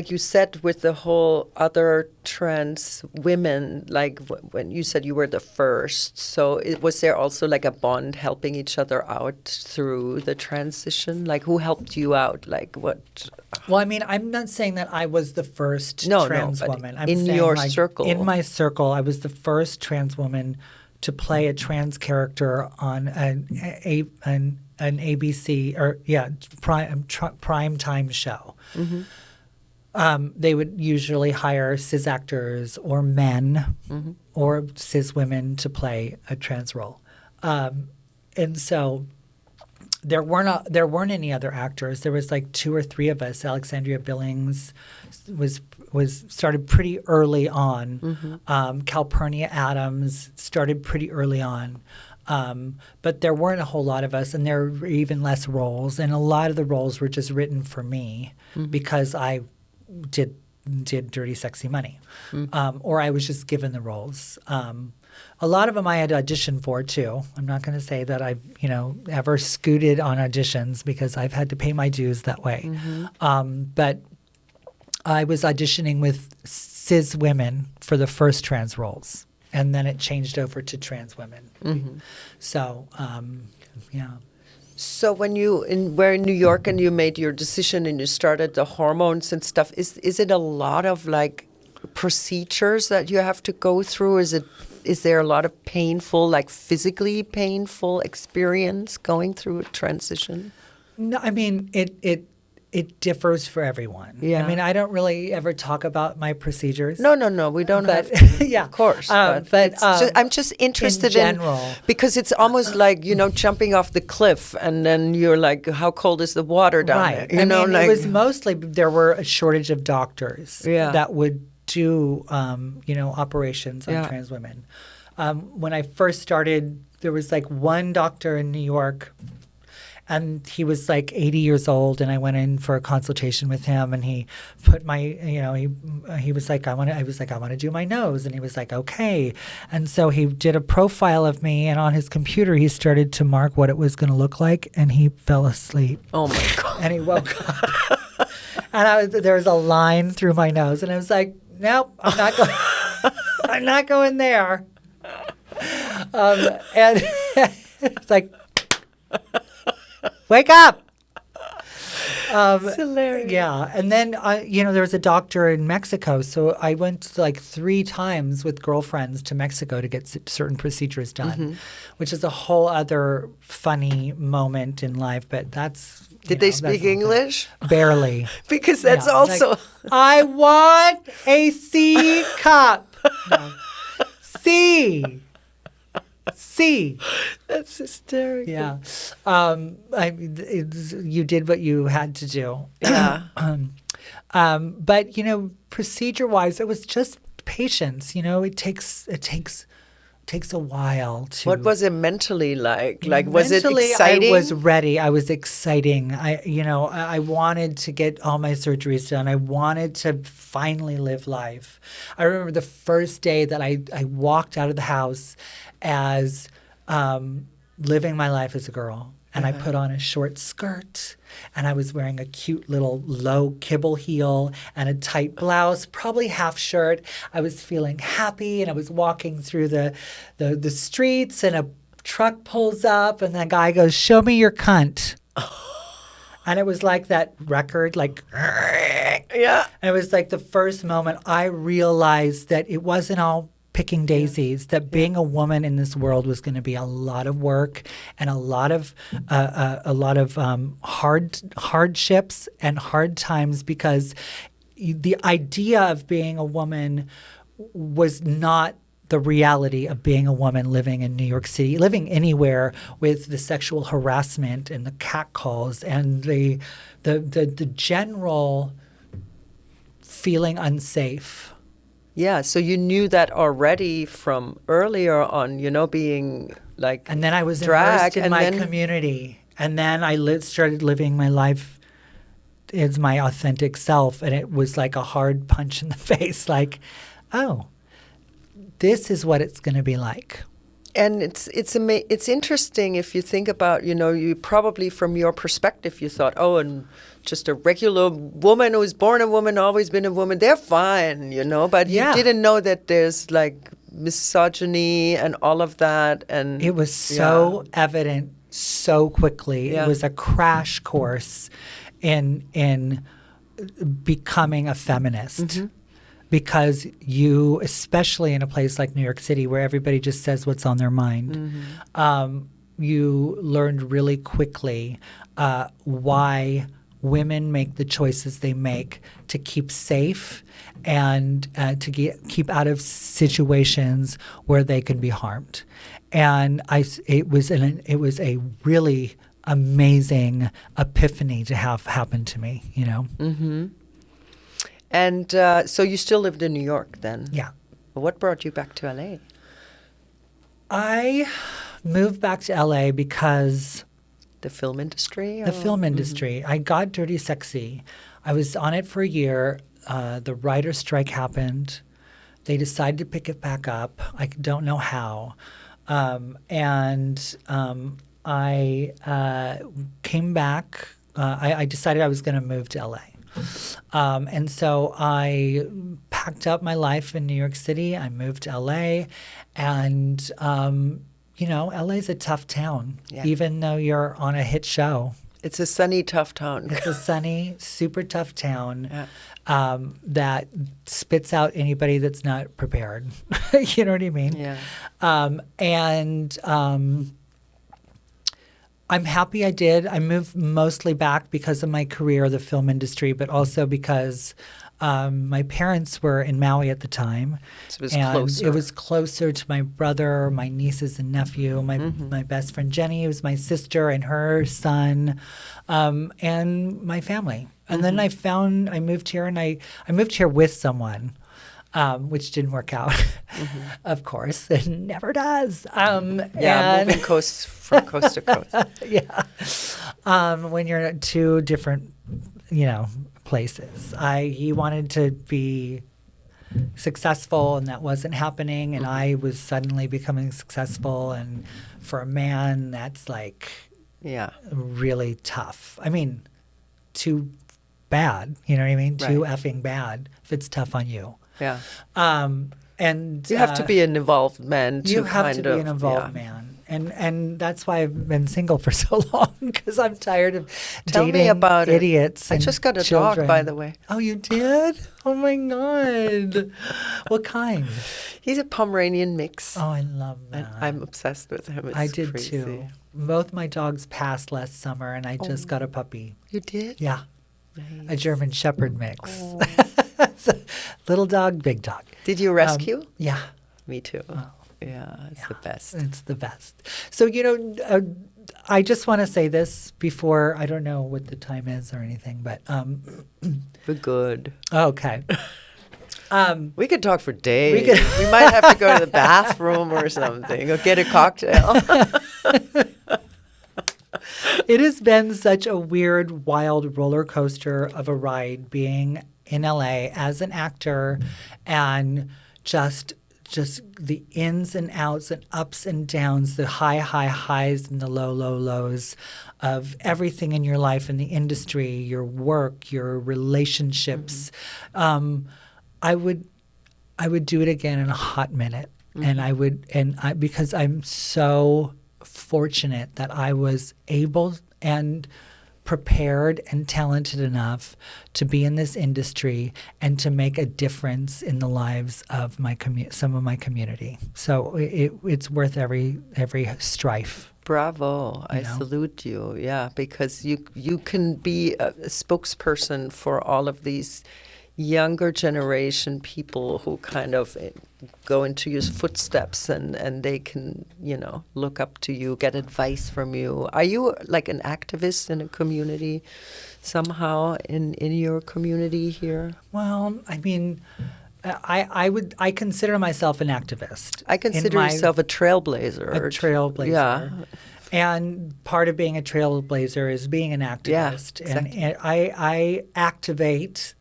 you said, with the whole other trans women, like when you said you were the first, so was there also like a bond helping each other out through the transition? Like who helped you out? Like what? Well, I mean, I'm not saying that I was the first trans woman. I'm in saying, your circle. In my circle, I was the first trans woman to play a trans character on an ABC primetime show. They would usually hire cis actors or men or cis women to play a trans role, and so there weren't any other actors. There was like 2 or 3 of us. Alexandria Billings was started pretty early on. Calpurnia Adams started pretty early on. But there weren't a whole lot of us, and there were even less roles. And a lot of the roles were just written for me because I did Dirty Sexy Money, or I was just given the roles. A lot of them I had auditioned for too. I'm not going to say that I've ever scooted on auditions, because I've had to pay my dues that way. But I was auditioning with cis women for the first trans roles. And then it changed over to trans women. So, yeah. So when you were in New York and you made your decision and you started the hormones and stuff, is it a lot of like procedures that you have to go through? Is there a lot of painful, like physically painful experience going through a transition? No, I mean it differs for everyone. Yeah. I mean, I don't really ever talk about my procedures. No, we don't have to, yeah, of course. I'm just interested in general, because it's almost like, jumping off the cliff and then you're like, how cold is the water down there? It was mostly, there were a shortage of doctors that would do, operations on trans women. When I first started, there was like one doctor in New York, and he was like 80 years old, and I went in for a consultation with him, and he put my, he was like, I want to do my nose, and he was like, okay. And so he did a profile of me, and on his computer he started to mark what it was going to look like, and he fell asleep. Oh my God. And he woke up, and there was a line through my nose, and I was like, nope, I'm not going, I'm not going there. And it's like, wake up. It's hilarious. Yeah. And then, there was a doctor in Mexico. So I went like 3 times with girlfriends to Mexico to get certain procedures done, which is a whole other funny moment in life. But that's. Did they speak English? Barely. Because that's also. Like, I want a C cup. No. C. That's hysterical. Yeah. You did what you had to do. Yeah. But, procedure-wise, it was just patience. It takes a while to. What was it mentally like? Like, was it Mentally, exciting? I was ready. I was exciting. I wanted to get all my surgeries done. I wanted to finally live life. I remember the first day that I walked out of the house as living my life as a girl. And I put on a short skirt, and I was wearing a cute little low kibble heel and a tight blouse, probably half shirt. I was feeling happy, and I was walking through the streets, and a truck pulls up, and the guy goes, "Show me your cunt." And it was like that record, like, Yeah. and it was like the first moment I realized that it wasn't all picking daisies, that being a woman in this world was going to be a lot of work and a lot of hardships and hard times, because the idea of being a woman was not the reality of being a woman living in New York City, living anywhere with the sexual harassment and the catcalls and the general feeling unsafe. Yeah, so you knew that already from earlier on, being like And then I was drag, immersed in my community. And then I started living my life as my authentic self. And it was like a hard punch in the face. Like, oh, this is what it's going to be like. And it's interesting if you think about, you probably from your perspective, you thought, oh, and just a regular woman who's born a woman, always been a woman, they're fine, but you didn't know that there's like misogyny and all of that. And it was so evident so quickly. Yeah. It was a crash course in becoming a feminist. Because you, especially in a place like New York City where everybody just says what's on their mind, you learned really quickly why women make the choices they make to keep safe and to keep out of situations where they can be harmed. And it was a really amazing epiphany to have happen to me, Mm-hmm. And so you still lived in New York then? Yeah. What brought you back to LA? I moved back to LA because The film industry? the film industry. I got Dirty Sexy. I was on it for a year. The writer's strike happened. They decided to pick it back up. I don't know how. I came back. I decided I was going to move to LA. And so I packed up my life in New York City. I moved to LA. And, LA's a tough town, even though you're on a hit show. It's a sunny, tough town. It's a sunny, super tough town that spits out anybody that's not prepared. You know what I mean? Yeah. I'm happy I did. I moved mostly back because of my career, the film industry, but also because my parents were in Maui at the time. So it was closer. It was closer to my brother, my nieces and nephew, my best friend Jenny, who was my sister, and her son, and my family. And then I moved here, and I moved here with someone. Which didn't work out, of course. It never does. Moving from coast to coast. Yeah. When you're at two different, places. He wanted to be successful, and that wasn't happening. And I was suddenly becoming successful. And for a man, that's like really tough. I mean, too bad. You know what I mean? Right. Too effing bad if it's tough on you. Yeah. And you have to be an involved man. You have to be an involved man. And that's why I've been single for so long, because I'm tired of Tell me dating about idiots. I and just got a children. dog, by the way. Oh, you did? Oh my God! What kind? He's a Pomeranian mix. Oh, I love that. And I'm obsessed with him. It's I did crazy. too. Both my dogs passed last summer, and I just got a puppy. You did? Yeah, Nice. a German Shepherd mix. Little dog, big dog. Did you rescue? Yeah. Me too. Yeah, it's the best. It's the best. So, I just want to say this before, I don't know what the time is or anything, but We're good. okay. We could talk for days. We might have to go to the bathroom or something, or get a cocktail. It has been such a weird, wild roller coaster of a ride being in LA as an actor, and just the ins and outs and ups and downs, the high highs and the low lows of everything in your life, in the industry, your work, your relationships. I would do it again in a hot minute, and because I'm so fortunate that I was able and prepared and talented enough to be in this industry and to make a difference in the lives of some of my community. So it's worth every strife. Bravo. I salute you. Yeah, because you can be a spokesperson for all of these younger generation people who kind of go into your footsteps, and they can, look up to you, get advice from you. Are you like an activist in a community somehow in your community here? Well, I mean, I consider myself an activist. I consider myself a trailblazer. A trailblazer. Yeah. And part of being a trailblazer is being an activist. Yeah, exactly. And I activate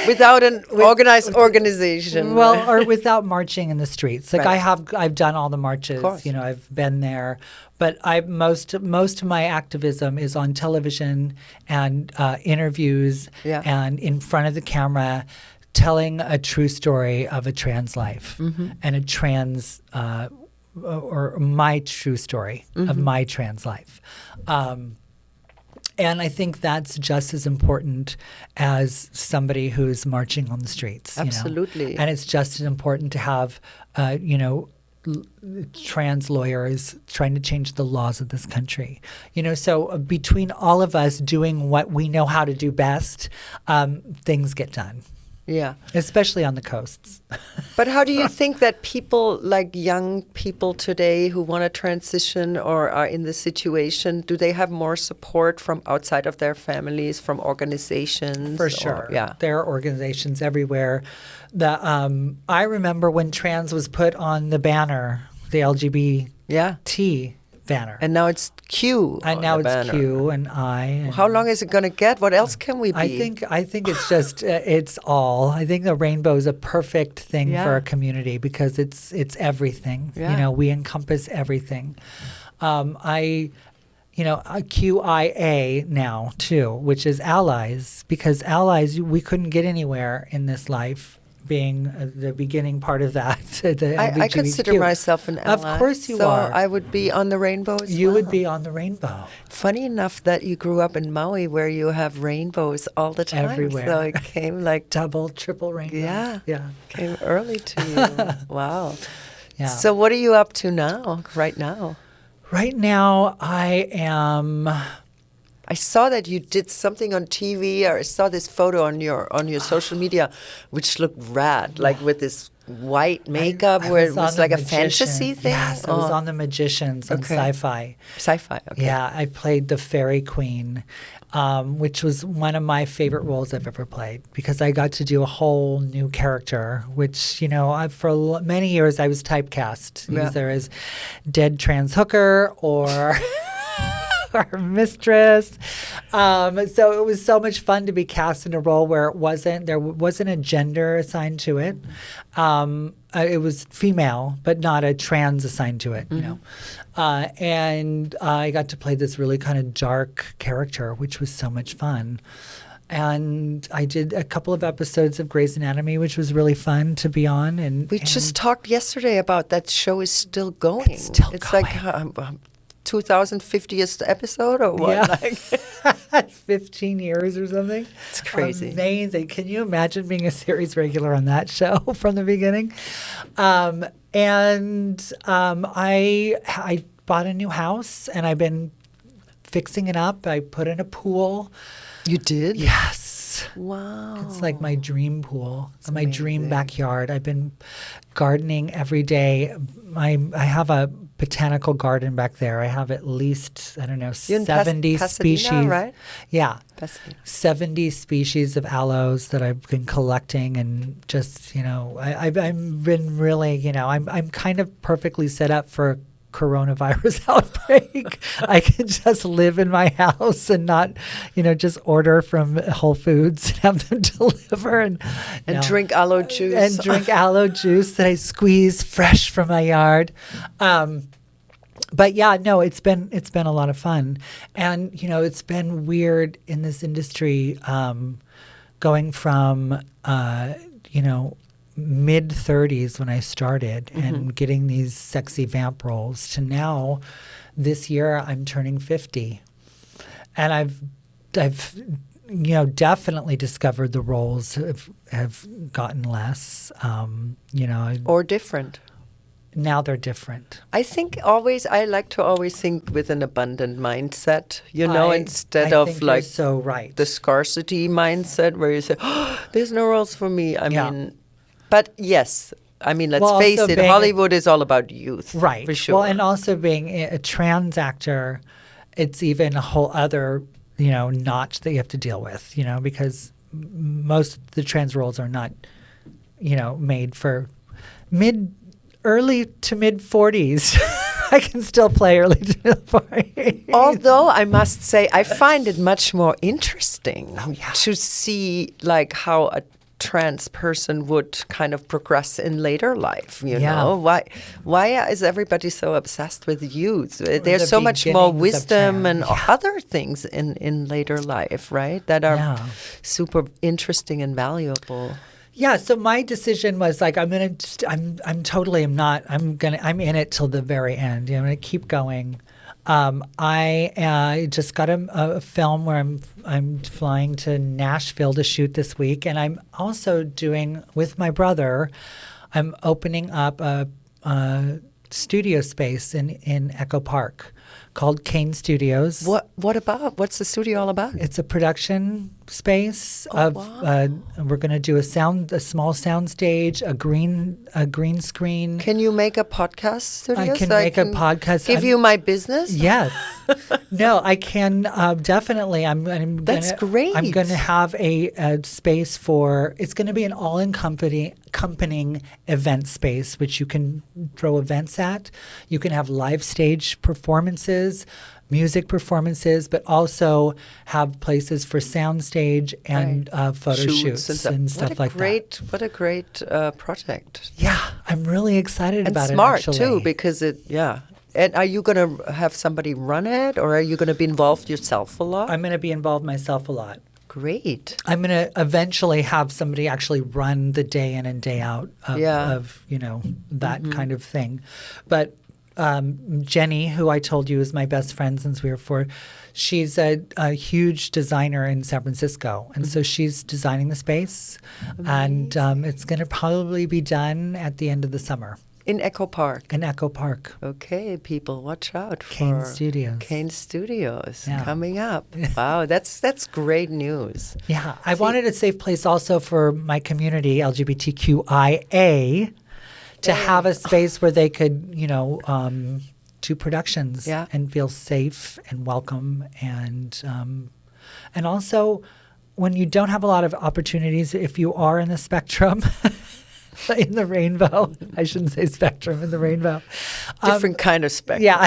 without an organized organization. Well, or without marching in the streets. Like Right. I've done all the marches. I've been there. But most of my activism is on television and interviews and in front of the camera, telling a true story of a trans life and a trans or my true story of my trans life. And I think that's just as important as somebody who's marching on the streets. Absolutely. And it's just as important to have, trans lawyers trying to change the laws of this country. So between all of us doing what we know how to do best, things get done. Yeah. Especially on the coasts. But how do you think that people, like young people today who want to transition or are in this situation, do they have more support from outside of their families, from organizations? For sure. There are organizations everywhere. I remember when trans was put on the banner, the LGBT banner. And now it's Q. And now it's Q and I. And how long is it going to get? What else can we be? I think it's just it's all. I think the rainbow is a perfect thing for a community because it's everything. Yeah. We encompass everything. QIA now too, which is allies, because allies we couldn't get anywhere in this life. Being the beginning part of that. I consider myself an ally. Of course you are. So I would be on the rainbow as well. You would be on the rainbow. Funny enough that you grew up in Maui where you have rainbows all the time. Everywhere. So it came like... double, triple rainbows. Yeah. Came early to you. Wow. Yeah. So what are you up to now, right now? Right now I saw that you did something on TV, or I saw this photo on your social media, which looked rad, like with this white makeup, where it was like a fantasy thing. Yes, I was on The Magicians on Sci-Fi. Sci-Fi, okay. Yeah, I played the Fairy Queen, which was one of my favorite roles I've ever played because I got to do a whole new character, which, for many years I was typecast either as dead trans hooker or... our mistress. So it was so much fun to be cast in a role where there wasn't a gender assigned to it. It was female, but not a trans assigned to it, and I got to play this really kind of dark character, which was so much fun. And I did a couple of episodes of Grey's Anatomy, which was really fun to be on. And We just talked yesterday about that show is still going. It's still It's going. like 2050th episode or what? Yeah. Like, 15 years or something. It's crazy. Amazing. Can you imagine being a series regular on that show from the beginning? I bought a new house and I've been fixing it up. I put in a pool. you did? Yes. Wow. It's like my dream pool, my dream amazing. backyard. I've been gardening every day. I have a botanical garden back there. I have at least, I don't know, You're in 70 Pasadena, species. right? Yeah. Pasadena. 70 species of aloes that I've been collecting, and just, I've been really, I'm kind of perfectly set up for a coronavirus outbreak. I can just live in my house and not, just order from Whole Foods and have them deliver and drink aloe juice. And drink aloe juice that I squeeze fresh from my yard. But yeah, no, it's been a lot of fun. And, it's been weird in this industry, going from, mid-30s when I started and getting these sexy vamp roles to now, this year, I'm turning 50. And I've definitely discovered the roles have gotten less, or different. Now they're different. I think I like to always think with an abundant mindset, instead I of think like you're so right. the scarcity mindset where you say, oh, there's no roles for me. I mean, but yes, let's face it, Hollywood is all about youth. Right. For sure. Well, and also being a trans actor, it's even a whole other, notch that you have to deal with, because most of the trans roles are not, made for early to mid 40s. I can still play early to mid 40s. Although I must say, I find it much more interesting to see like how a trans person would kind of progress in later life, know? Why is everybody so obsessed with youth? There's so much more wisdom and other things in later life, right? That are super interesting and valuable. Yeah, so my decision was like, I'm in it till the very end. I'm going to keep going. I just got a film where I'm flying to Nashville to shoot this week, and I'm also doing with my brother. I'm opening up a studio space in Echo Park called Cayne Studios. What about? What's the studio all about? It's a production space we're going to do a small sound stage, a green screen. Can you make a podcast studio? I can make a podcast. Give you my business? Yes. No, I can definitely. That's great. I'm going to have a space for. It's going to be an all-encompassing event space, which you can throw events at. You can have live stage performances, music performances, but also have places for soundstage and photo shoots and stuff like that. What a great project. Yeah, I'm really excited about it. And smart actually. too, because And are you going to have somebody run it, or are you going to be involved yourself a lot? I'm going to be involved myself a lot. Great. I'm going to eventually have somebody actually run the day in and day out of that kind of thing. But Jenny, who I told you is my best friend since we were 4, she's a huge designer in San Francisco. And so she's designing the space. Amazing. And it's going to probably be done at the end of the summer. In Echo Park. In Echo Park. Okay, people, watch out for Cayne Studios. Cayne Studios coming up. Wow, that's great news. Yeah, I wanted a safe place also for my community, LGBTQIA, to have a space where they could, do productions and feel safe and welcome, and also when you don't have a lot of opportunities, if you are in the spectrum. In the rainbow. I shouldn't say spectrum, in the rainbow. Different kind of spectrum. Yeah.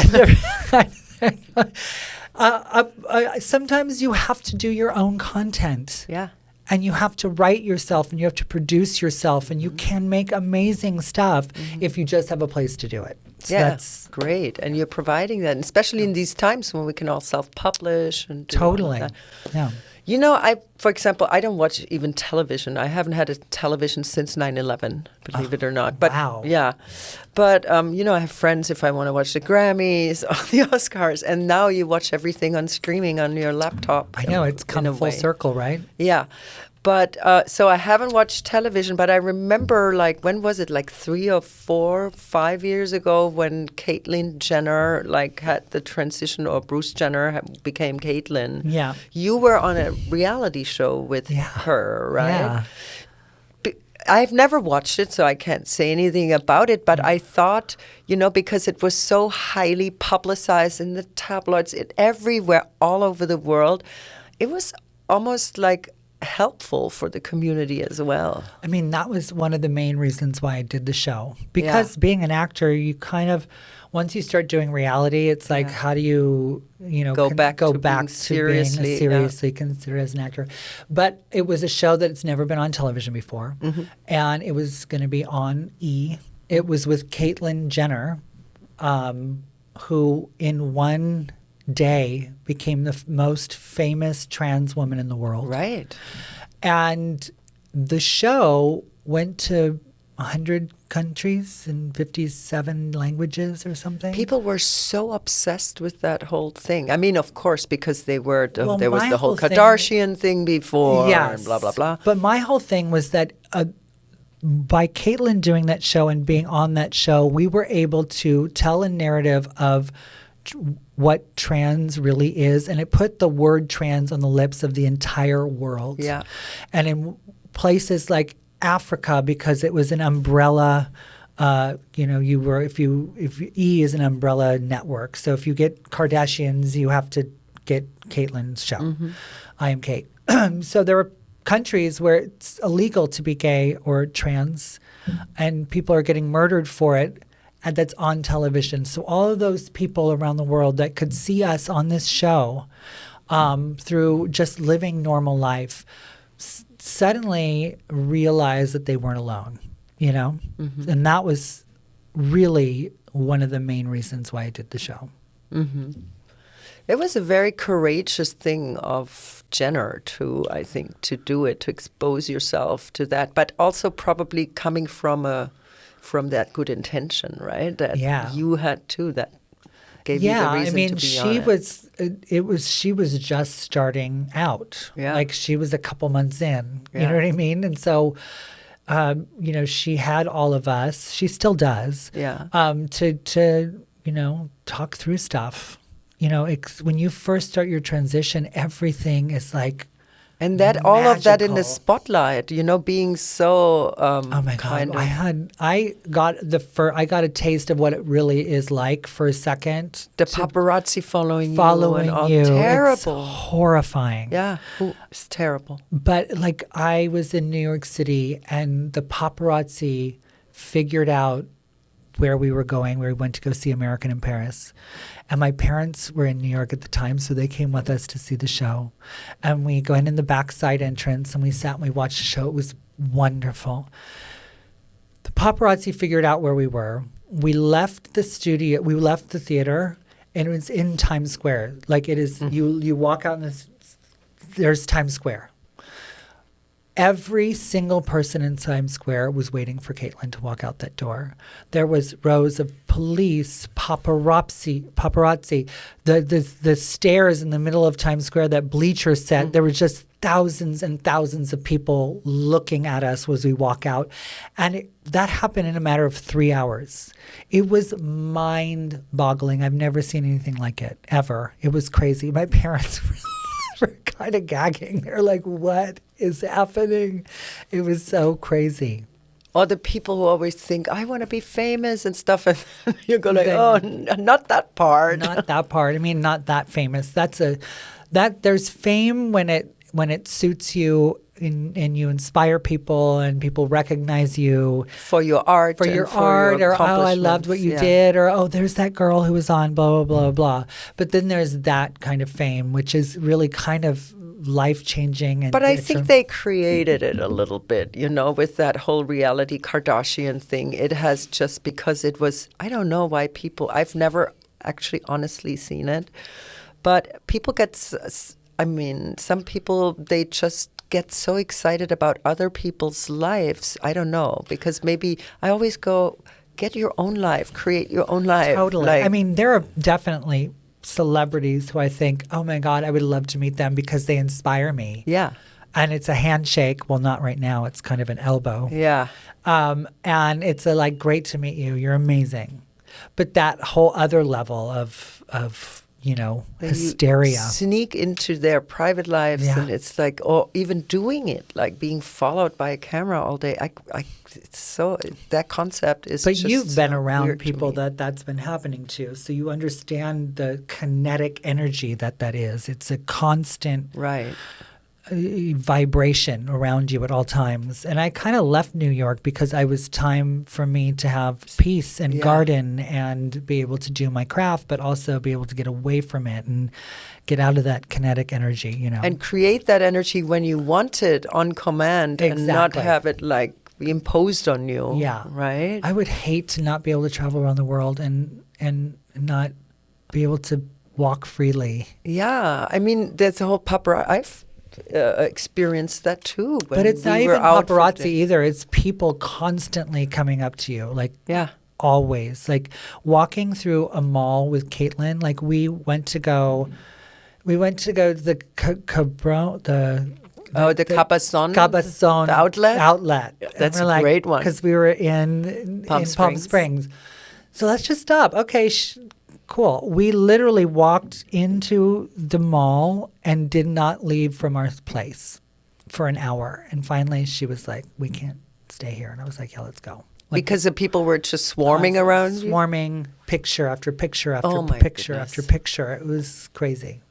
Sometimes you have to do your own content. Yeah. And you have to write yourself and you have to produce yourself, and you can make amazing stuff if you just have a place to do it. So Yeah, that's great. And you're providing that, and especially in these times when we can all self-publish and do all of totally, that. yeah. You know, for example, I don't watch even television. I haven't had a television since 9/11, believe it or not. But wow. yeah, but you know, I have friends if I want to watch the Grammys or the Oscars, and now you watch everything on streaming on your laptop. I know, it's come in a full way. circle, right? Yeah. But so I haven't watched television, but I remember, like, when was it? Like 3 or 4, 5 years ago, when Caitlyn Jenner like had the transition, or Bruce Jenner became Caitlyn. Yeah. You were on a reality show with her, right? Yeah. I've never watched it, so I can't say anything about it. But I thought, you know, because it was so highly publicized in the tabloids, everywhere, all over the world, it was almost like helpful for the community as well. I mean, that was one of the main reasons why I did the show. Because being an actor, you kind of, once you start doing reality, it's like, how do you, you know, go back to being seriously considered as an actor? But it was a show that's never been on television before. And it was going to be on E! It was with Caitlyn Jenner, who in one day became the most famous trans woman in the world. Right. And the show went to 100 countries in 57 languages or something. People were so obsessed with that whole thing. I mean, of course, because they were Well, there was my the whole whole thing- Kardashian thing before, Yes. and blah, blah, blah. But my whole thing was that by Caitlyn doing that show and being on that show, we were able to tell a narrative of what trans really is, and it put the word trans on the lips of the entire world. Yeah. And in places like Africa, because it was an umbrella, you know, if E! is an umbrella network. So if you get Kardashians, you have to get Caitlyn's show. I Am Kate. So there were countries where it's illegal to be gay or trans, and people are getting murdered for it. And that's on television. So all of those people around the world that could see us on this show through just living normal life suddenly realized that they weren't alone, you know? And that was really one of the main reasons why I did the show. It was a very courageous thing of Jenner to, I think, to do it, to expose yourself to that, but also probably coming from that good intention, right? That you had too. That gave you the reason to be on it. She was just starting out. Yeah. Like she was a couple months in. You know what I mean? And so, you know, she had all of us. She still does. Yeah. To you know, talk through stuff. You know, when you first start your transition, everything is like. And that all of that in the magical. spotlight, you know, being so Oh my God! I got a taste of what it really is like for a second. the paparazzi following Following you and all you, terrible. It's horrifying. Yeah, it's terrible. But like I was in New York City, and the paparazzi figured out where we were going, where we went to go see American in Paris. And my parents were in New York at the time, so they came with us to see the show. And we go in the backside entrance, and we sat and we watched the show. It was wonderful. The paparazzi figured out where we were. We left the studio, we left the theater, and it was in Times Square. Like it is, you walk out in this, there's Times Square. Every single person in Times Square was waiting for Caitlyn to walk out that door. There was rows of police, paparazzi, the stairs in the middle of Times Square, that bleacher set. There were just thousands and thousands of people looking at us as we walk out. And that happened in a matter of 3 hours. It was mind-boggling. I've never seen anything like it, ever. It was crazy. My parents were kind of gagging. They're like, what is happening? It was so crazy. Or the people who always think, I want to be famous and stuff. And you go like, not that part. Not that part. I mean, not that famous. There's fame when it suits you and you inspire people and people recognize you for your art, or I loved what you did, or there's that girl who was on blah blah blah blah. But then there's that kind of fame, which is really kind of life-changing. But I think they created it a little bit, with that whole reality Kardashian thing. It has just because it was, I don't know why I've never actually honestly seen it, but people some people, they just get so excited about other people's lives. I don't know, because maybe I always go, get your own life, create your own life. Totally. There are definitely celebrities who I think, oh my God, I would love to meet them because they inspire me. Yeah. And it's a handshake. Well, not right now. It's kind of an elbow. Yeah. And it's great to meet you. You're amazing. But that whole other level of hysteria. You sneak into their private lives, and it's or even doing it, like being followed by a camera all day. It's so, that concept is. But just you've been around people that's been happening to, so you understand the kinetic energy that is. It's a constant vibration around you at all times. And I kind of left New York because it was time for me to have peace and garden and be able to do my craft, but also be able to get away from it and get out of that kinetic energy, And create that energy when you want it on command and not have it be imposed on you. Yeah. Right? I would hate to not be able to travel around the world and not be able to walk freely. Yeah. There's a whole paparazzi. I've experienced that too. But it's not even paparazzi either. It's people constantly coming up to you, always. Walking through a mall with Caitlin, we went to go to the Cabazon, the outlet. That's a great one. Because we were in Palm Springs. So let's just stop. Okay, cool. We literally walked into the mall and did not leave from our place for an hour. And finally she was like, we can't stay here. And I was like, yeah, let's go. Because the people were just swarming around you? Swarming, picture after picture after picture after picture. It was crazy.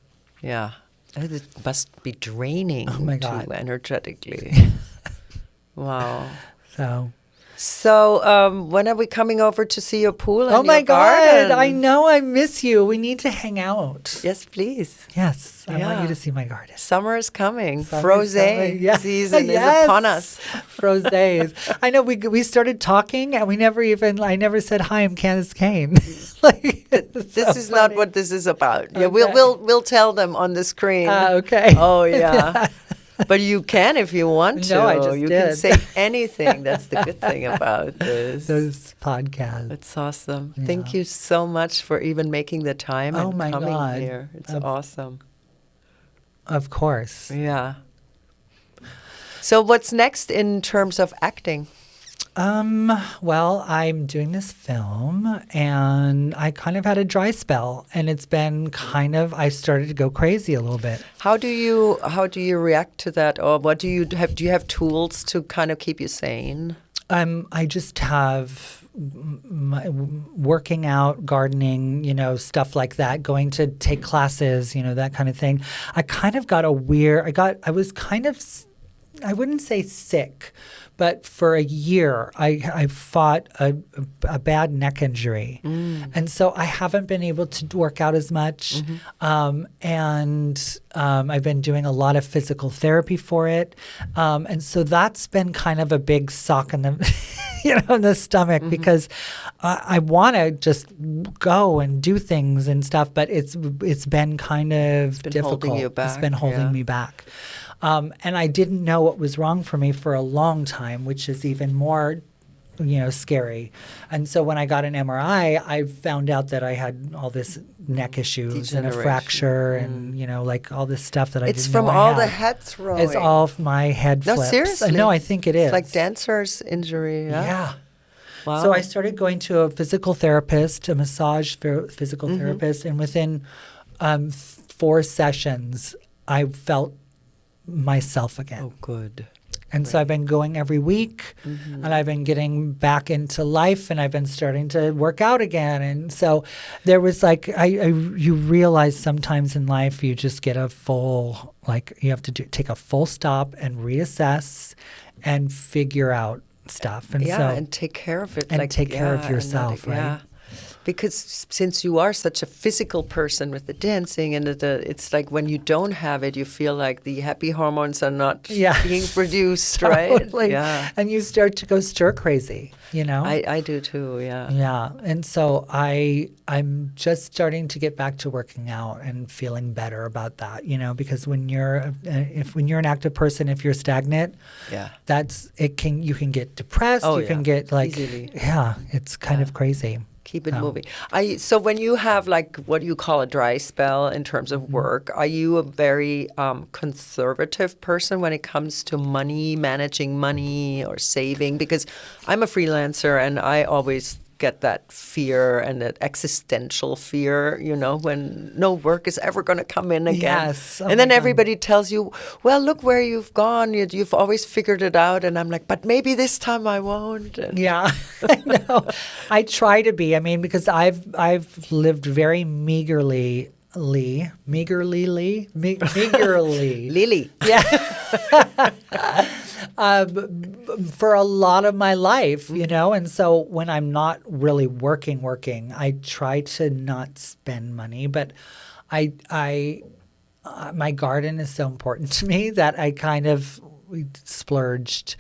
Yeah. It must be draining too, energetically. Wow. So when are we coming over to see your pool and your garden? God, I know, I miss you. We need to hang out. Yes, please. Yes, I want you to see my garden. Summer is coming. Frosé season is upon us. Frosés. I know, we started talking and I never said, hi, I'm Candis Cayne. This is not what this is about. Okay. Yeah, we'll tell them on the screen. Okay. Oh, yeah. But you can if you want to. No, I just you did. can say anything. That's the good thing about this. Those podcasts. It's awesome. Yeah. Thank you so much for even making the time and coming here. It's awesome. Of course. Yeah. So what's next in terms of acting? Well, I'm doing this film and I kind of had a dry spell and it's been I started to go crazy a little bit. How do you react to that, or what do you have? Do you have tools to kind of keep you sane? I just have working out, gardening, stuff like that, going to take classes, that kind of thing. I kind of got I was kind of, I wouldn't say sick, but for a year, I fought a bad neck injury. And so I haven't been able to work out as much. And I've been doing a lot of physical therapy for it. And so that's been kind of a big sock in the, in the stomach because I want to just go and do things and stuff, but it's been kind of difficult. Holding you back. It's been holding me back. And I didn't know what was wrong for me for a long time, which is even more, scary. And so when I got an MRI, I found out that I had all this neck issues and a fracture and, all this stuff that I didn't know I had. It's from all the head throwing. It's all my head flips. No, seriously? No, I think it is. It's like dancer's injury. Yeah. Wow. So I started going to a physical therapist, a massage physical therapist, and within 4 sessions, I felt myself again. Oh, good. And so I've been going every week and I've been getting back into life and I've been starting to work out again. And so there was you realize sometimes in life you just get a full, you have to take a full stop and reassess and figure out stuff. And and take care of it. And take care of yourself, right? Because since you are such a physical person with the dancing, and it's like when you don't have it, you feel like the happy hormones are not being produced, right? Totally. Yeah. And you start to go stir crazy, you know? I do too, yeah. Yeah. And so I'm just starting to get back to working out and feeling better about that, you know, because when you're an active person, if you're stagnant, you can get depressed, you can get like easily. It's kind of crazy. Keep it moving. So when you have like what you call a dry spell in terms of work, are you a very conservative person when it comes to money, managing money or saving? Because I'm a freelancer and I always get that fear and that existential fear, you know, when no work is ever going to come in again. Yes. And then everybody tells you, well, look where you've gone. You've always figured it out. And I'm like, but maybe this time I won't. Yeah, I know. I try to be. I mean, because I've lived very meagerly. Meagerly. Lily. Yeah. For a lot of my life, you know, and so when I'm not really working, I try to not spend money, but my garden is so important to me that I kind of splurged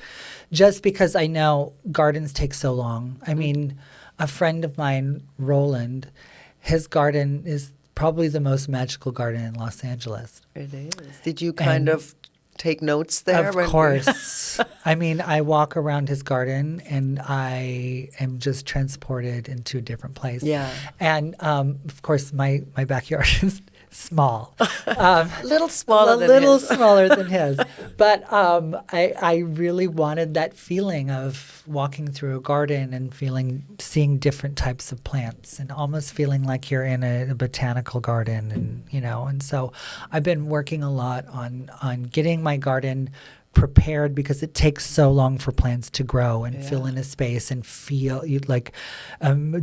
just because I know gardens take so long. I mean, a friend of mine, Roland, his garden is probably the most magical garden in Los Angeles. It is. Did you kind of take notes there? Of course. I mean, I walk around his garden and I am just transported into a different place. Yeah. And of course, my backyard is small. A little smaller than his. But I really wanted that feeling of walking through a garden and seeing different types of plants and almost feeling like you're in a botanical garden, and you know. And so I've been working a lot on getting my garden prepared because it takes so long for plants to grow and fill in a space and feel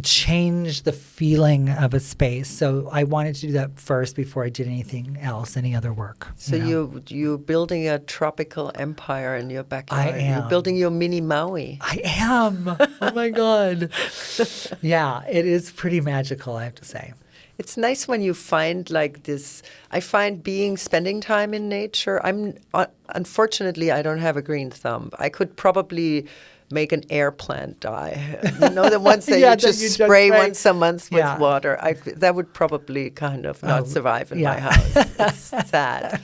change the feeling of a space. So I wanted to do that first before I did anything else, any other work. So you're building a tropical empire in your backyard. I am. You're building your mini Maui. I am. Oh my God. Yeah, it is pretty magical, I have to say. It's nice when you find like this. I find spending time in nature. Unfortunately, I don't have a green thumb. I could probably make an air plant die. You know, the ones that you just spray once a month with water. That would probably kind of not survive in my house. It's sad.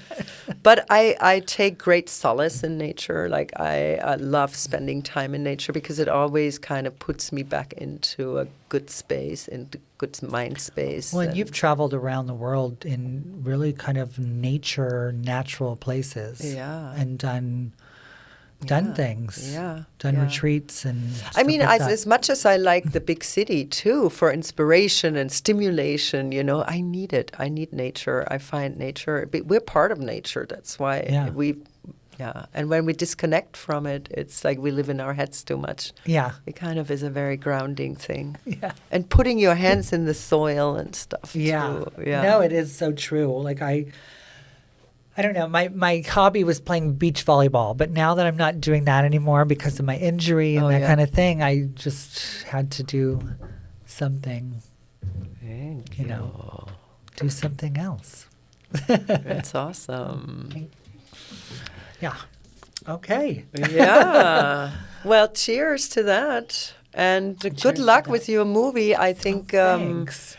But I take great solace in nature. Like I love spending time in nature because it always kind of puts me back into a good space, into good mind space. Well, and you've traveled around the world in really kind of natural places. Yeah. And done things. Yeah. Done retreats and stuff I mean, like that. as much as I like the big city too for inspiration and stimulation, you know, I need it. I need nature. I find nature. We're part of nature. That's why and when we disconnect from it, it's like we live in our heads too much. Yeah. It kind of is a very grounding thing. Yeah. And putting your hands in the soil and stuff too. Yeah. No, it is so true. Like I don't know. My hobby was playing beach volleyball, but now that I'm not doing that anymore because of my injury and kind of thing, I just had to do something, do something else. That's awesome. Yeah. Okay. Yeah. Well, cheers to that. And good luck with your movie. I think thanks.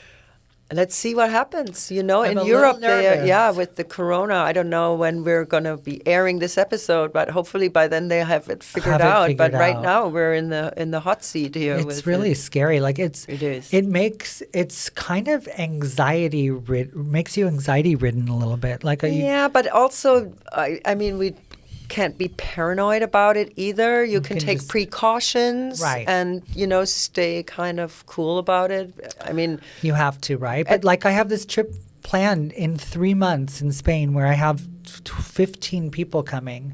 Let's see what happens. You know, I'm in a Europe, little nervous. with the corona, I don't know when we're going to be airing this episode, but hopefully by then they have it figured out. But right now we're in the hot seat here. It's really scary. Like it is. It's kind of makes you anxiety ridden a little bit. Like but also, I mean, we can't be paranoid about it either. You can take precautions and, stay kind of cool about it. I mean, you have to, right? But like I have this trip planned in 3 months in Spain where I have 15 people coming.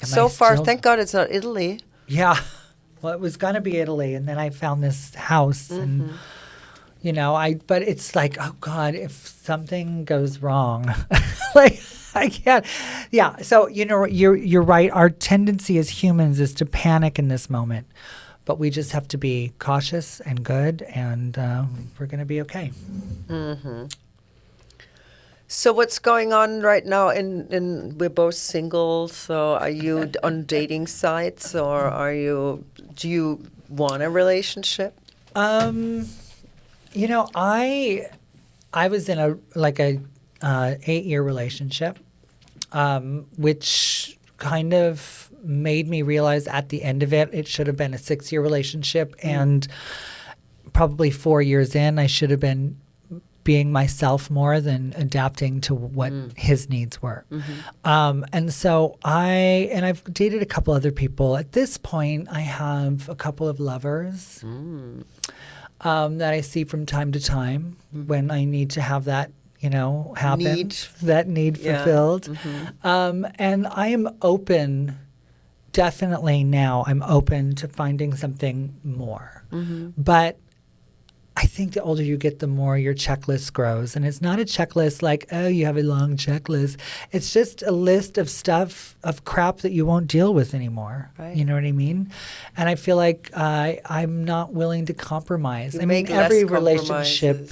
So far, thank God it's not Italy. Yeah. Well, it was going to be Italy. And then I found this house and, but it's like, oh God, if something goes wrong, like I can't. Yeah. So, you're right. Our tendency as humans is to panic in this moment. but we just have to be cautious and good, and we're going to be okay. Mm-hmm. So what's going on right now? We're both single. So are you on dating sites, or do you want a relationship? You know, I was in a 8-year relationship, which kind of made me realize at the end of it should have been a 6-year relationship, and probably 4 years in, I should have been being myself more than adapting to what his needs were. And so I've dated a couple other people. At this point, I have a couple of lovers that I see from time to time when I need to have that, happen. That need fulfilled. And I am open, definitely now, I'm open to finding something more. But I think the older you get, the more your checklist grows. And it's not a checklist like, oh, you have a long checklist. It's just a list of stuff, of crap that you won't deal with anymore. Right. You know what I mean? And I feel like I'm not willing to compromise. Every relationship,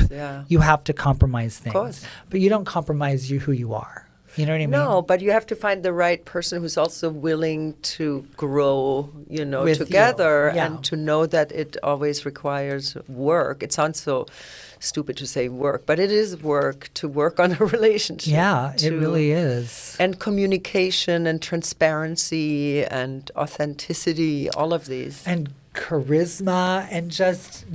you have to compromise things. Of course. But you don't compromise who you are. You know what I mean? No, but you have to find the right person who's also willing to grow, together and to know that it always requires work. It sounds so stupid to say work, but it is work to work on a relationship. Yeah, it really is. And communication and transparency and authenticity, all of these. And charisma and just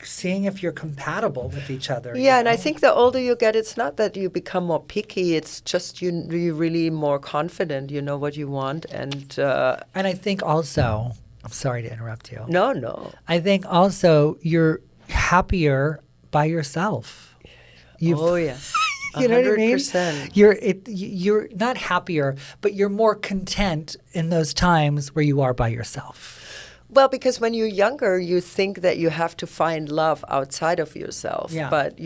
seeing if you're compatible with each other. Yeah, and I think the older you get, it's not that you become more picky. It's just you're really more confident. You know what you want, and I think also, I'm sorry to interrupt you. No. I think also you're happier by yourself. Oh yeah. You know what I mean? 100%. You're not happier, but you're more content in those times where you are by yourself. Well, because when you're younger, you think that you have to find love outside of yourself. Yeah. But,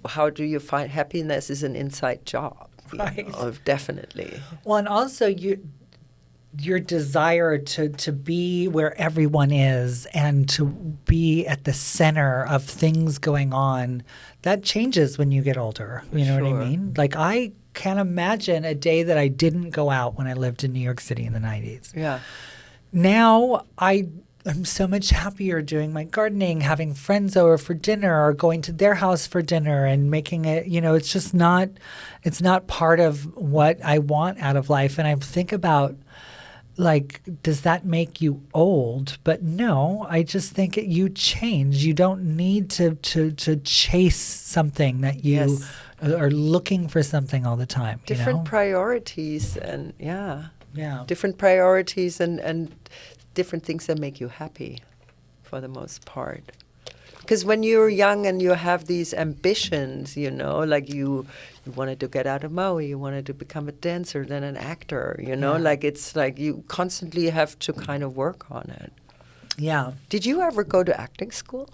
how do you find happiness is an inside job. Right. Definitely. Well, and also your desire to be where everyone is and to be at the center of things going on, that changes when you get older. You know what I mean? Like, I can't imagine a day that I didn't go out when I lived in New York City in the 90s. Yeah. Now I'm so much happier doing my gardening, having friends over for dinner or going to their house for dinner and making it, it's just it's not part of what I want out of life. And I think about, like, does that make you old? But no, I just think you change. You don't need to chase something that you are looking for something all the time. Different priorities and Yeah. different priorities and different things that make you happy for the most part. Because when you're young and you have these ambitions, like you wanted to get out of Maui, you wanted to become a dancer, then an actor, like it's like you constantly have to kind of work on it. Yeah. Did you ever go to acting school?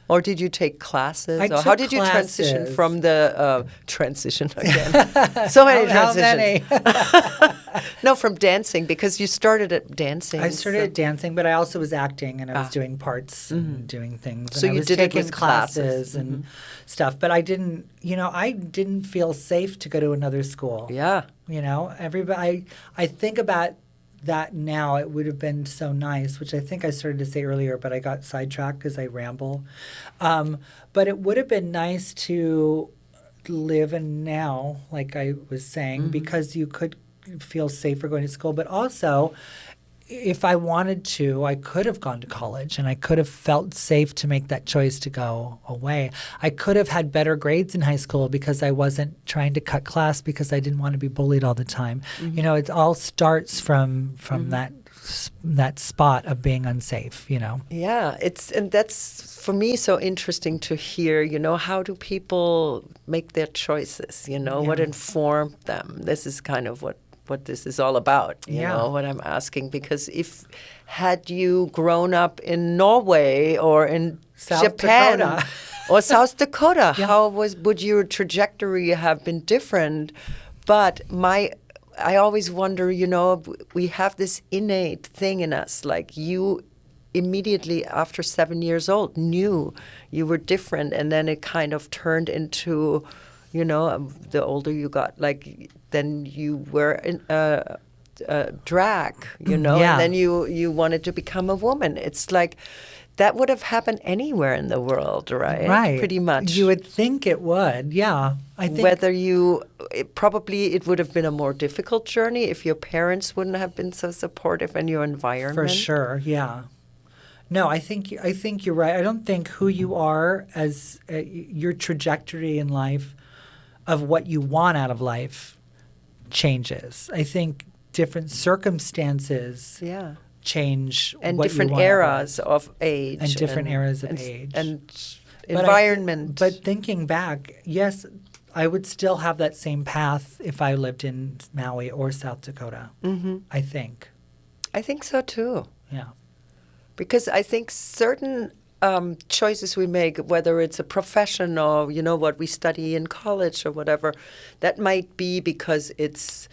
Or did you take classes? I or took how did you classes. transition from the transition again? So many transitions. How many? No, from dancing, because you started at dancing. I started at dancing, but I also was acting and I was doing parts and doing things. So and you I was did it taking with classes and stuff. But I didn't, I didn't feel safe to go to another school. Yeah. Everybody. I think about that now. It would have been so nice, which I think I started to say earlier, but I got sidetracked because I ramble. But it would have been nice to live in now, like I was saying, because you could feel safer going to school. But also, if I wanted to, I could have gone to college and I could have felt safe to make that choice to go away. I could have had better grades in high school because I wasn't trying to cut class because I didn't want to be bullied all the time. It all starts from that spot of being unsafe, Yeah, and that's for me so interesting to hear, how do people make their choices, what informed them? This is kind of what this is all about, you know, what I'm asking. Because had you grown up in Norway or in Japan Dakota. or South Dakota, how would your trajectory have been different? But I always wonder, we have this innate thing in us, like you immediately after 7 years old knew you were different, and then it kind of turned into, the older you got, like then you were in drag, Yeah. and then you wanted to become a woman. It's like that would have happened anywhere in the world, right? Right. Pretty much. You would think it would, yeah. I think Whether it would have been a more difficult journey if your parents wouldn't have been so supportive in your environment. for sure, yeah. No, I think you're right. I don't think who you are as your trajectory in life of what you want out of life changes. I think different circumstances Yeah. change And what different you want out of eras of age. And different eras of age. And But environment. But thinking back, yes, I would still have that same path if I lived in Maui or South Dakota, I think. I think so too. Yeah. Because I think certain choices we make, whether it's a profession or, what we study in college or whatever, that might be because it's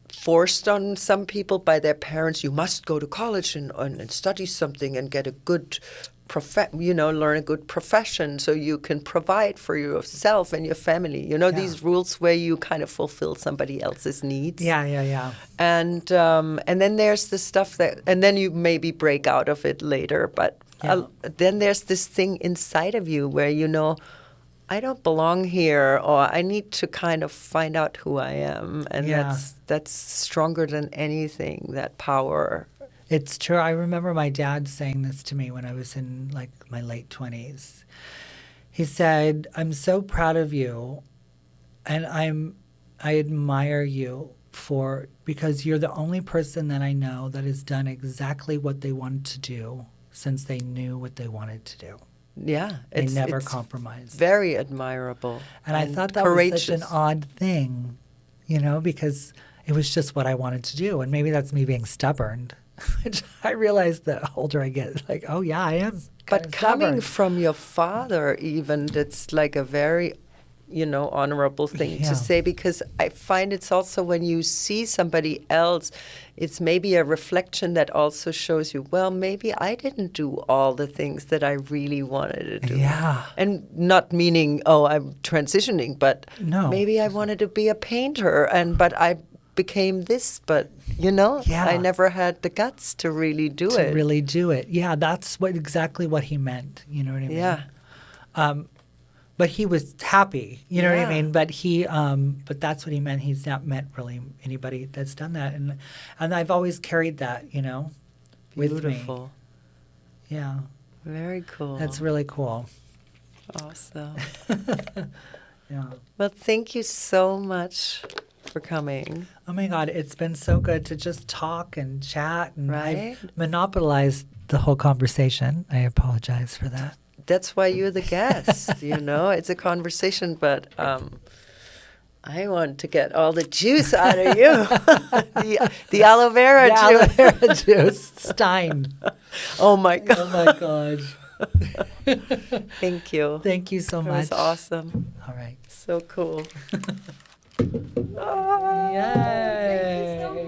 forced on some people by their parents. You must go to college and study something and get a good learn a good profession so you can provide for yourself and your family. These rules where you kind of fulfill somebody else's needs. Yeah. And then there's the stuff and then you maybe break out of it later. But then there's this thing inside of you where I don't belong here, or I need to kind of find out who I am, and that's stronger than anything. That power. It's true. I remember my dad saying this to me when I was in like my late 20s. He said, "I'm so proud of you, and I admire you because you're the only person that I know that has done exactly what they wanted to do since they knew what they wanted to do." Yeah, they never compromised. Very admirable. And I thought that courageous. was such an odd thing, because it was just what I wanted to do, and maybe that's me being stubborn. I realize the older I get, like, oh yeah, I am. But coming from your father, even, that's like a very, honorable thing to say, because I find it's also when you see somebody else, it's maybe a reflection that also shows you, well, maybe I didn't do all the things that I really wanted to do. Yeah. And not meaning, I'm transitioning, but no. Maybe I wanted to be a painter, but I became this, but I never had the guts to really do it. To really do it. Yeah, that's exactly what he meant. You know what I mean? Yeah. But he was happy. You know what I mean? But but that's what he meant. He's not met really anybody that's done that, and I've always carried that, with me. Beautiful. Yeah. Very cool. That's really cool. Awesome. Yeah. Well, thank you so much for coming. Oh my God, it's been so good to just talk and chat, and Right? I've monopolized the whole conversation. I apologize for that. That's why you're the guest, It's a conversation, but I want to get all the juice out of you. the aloe vera juice. Aloe vera juice. Stein. Oh my God. Oh my God. Thank you. Thank you so much. It was awesome. All right. So cool. Yay. Thank you so much.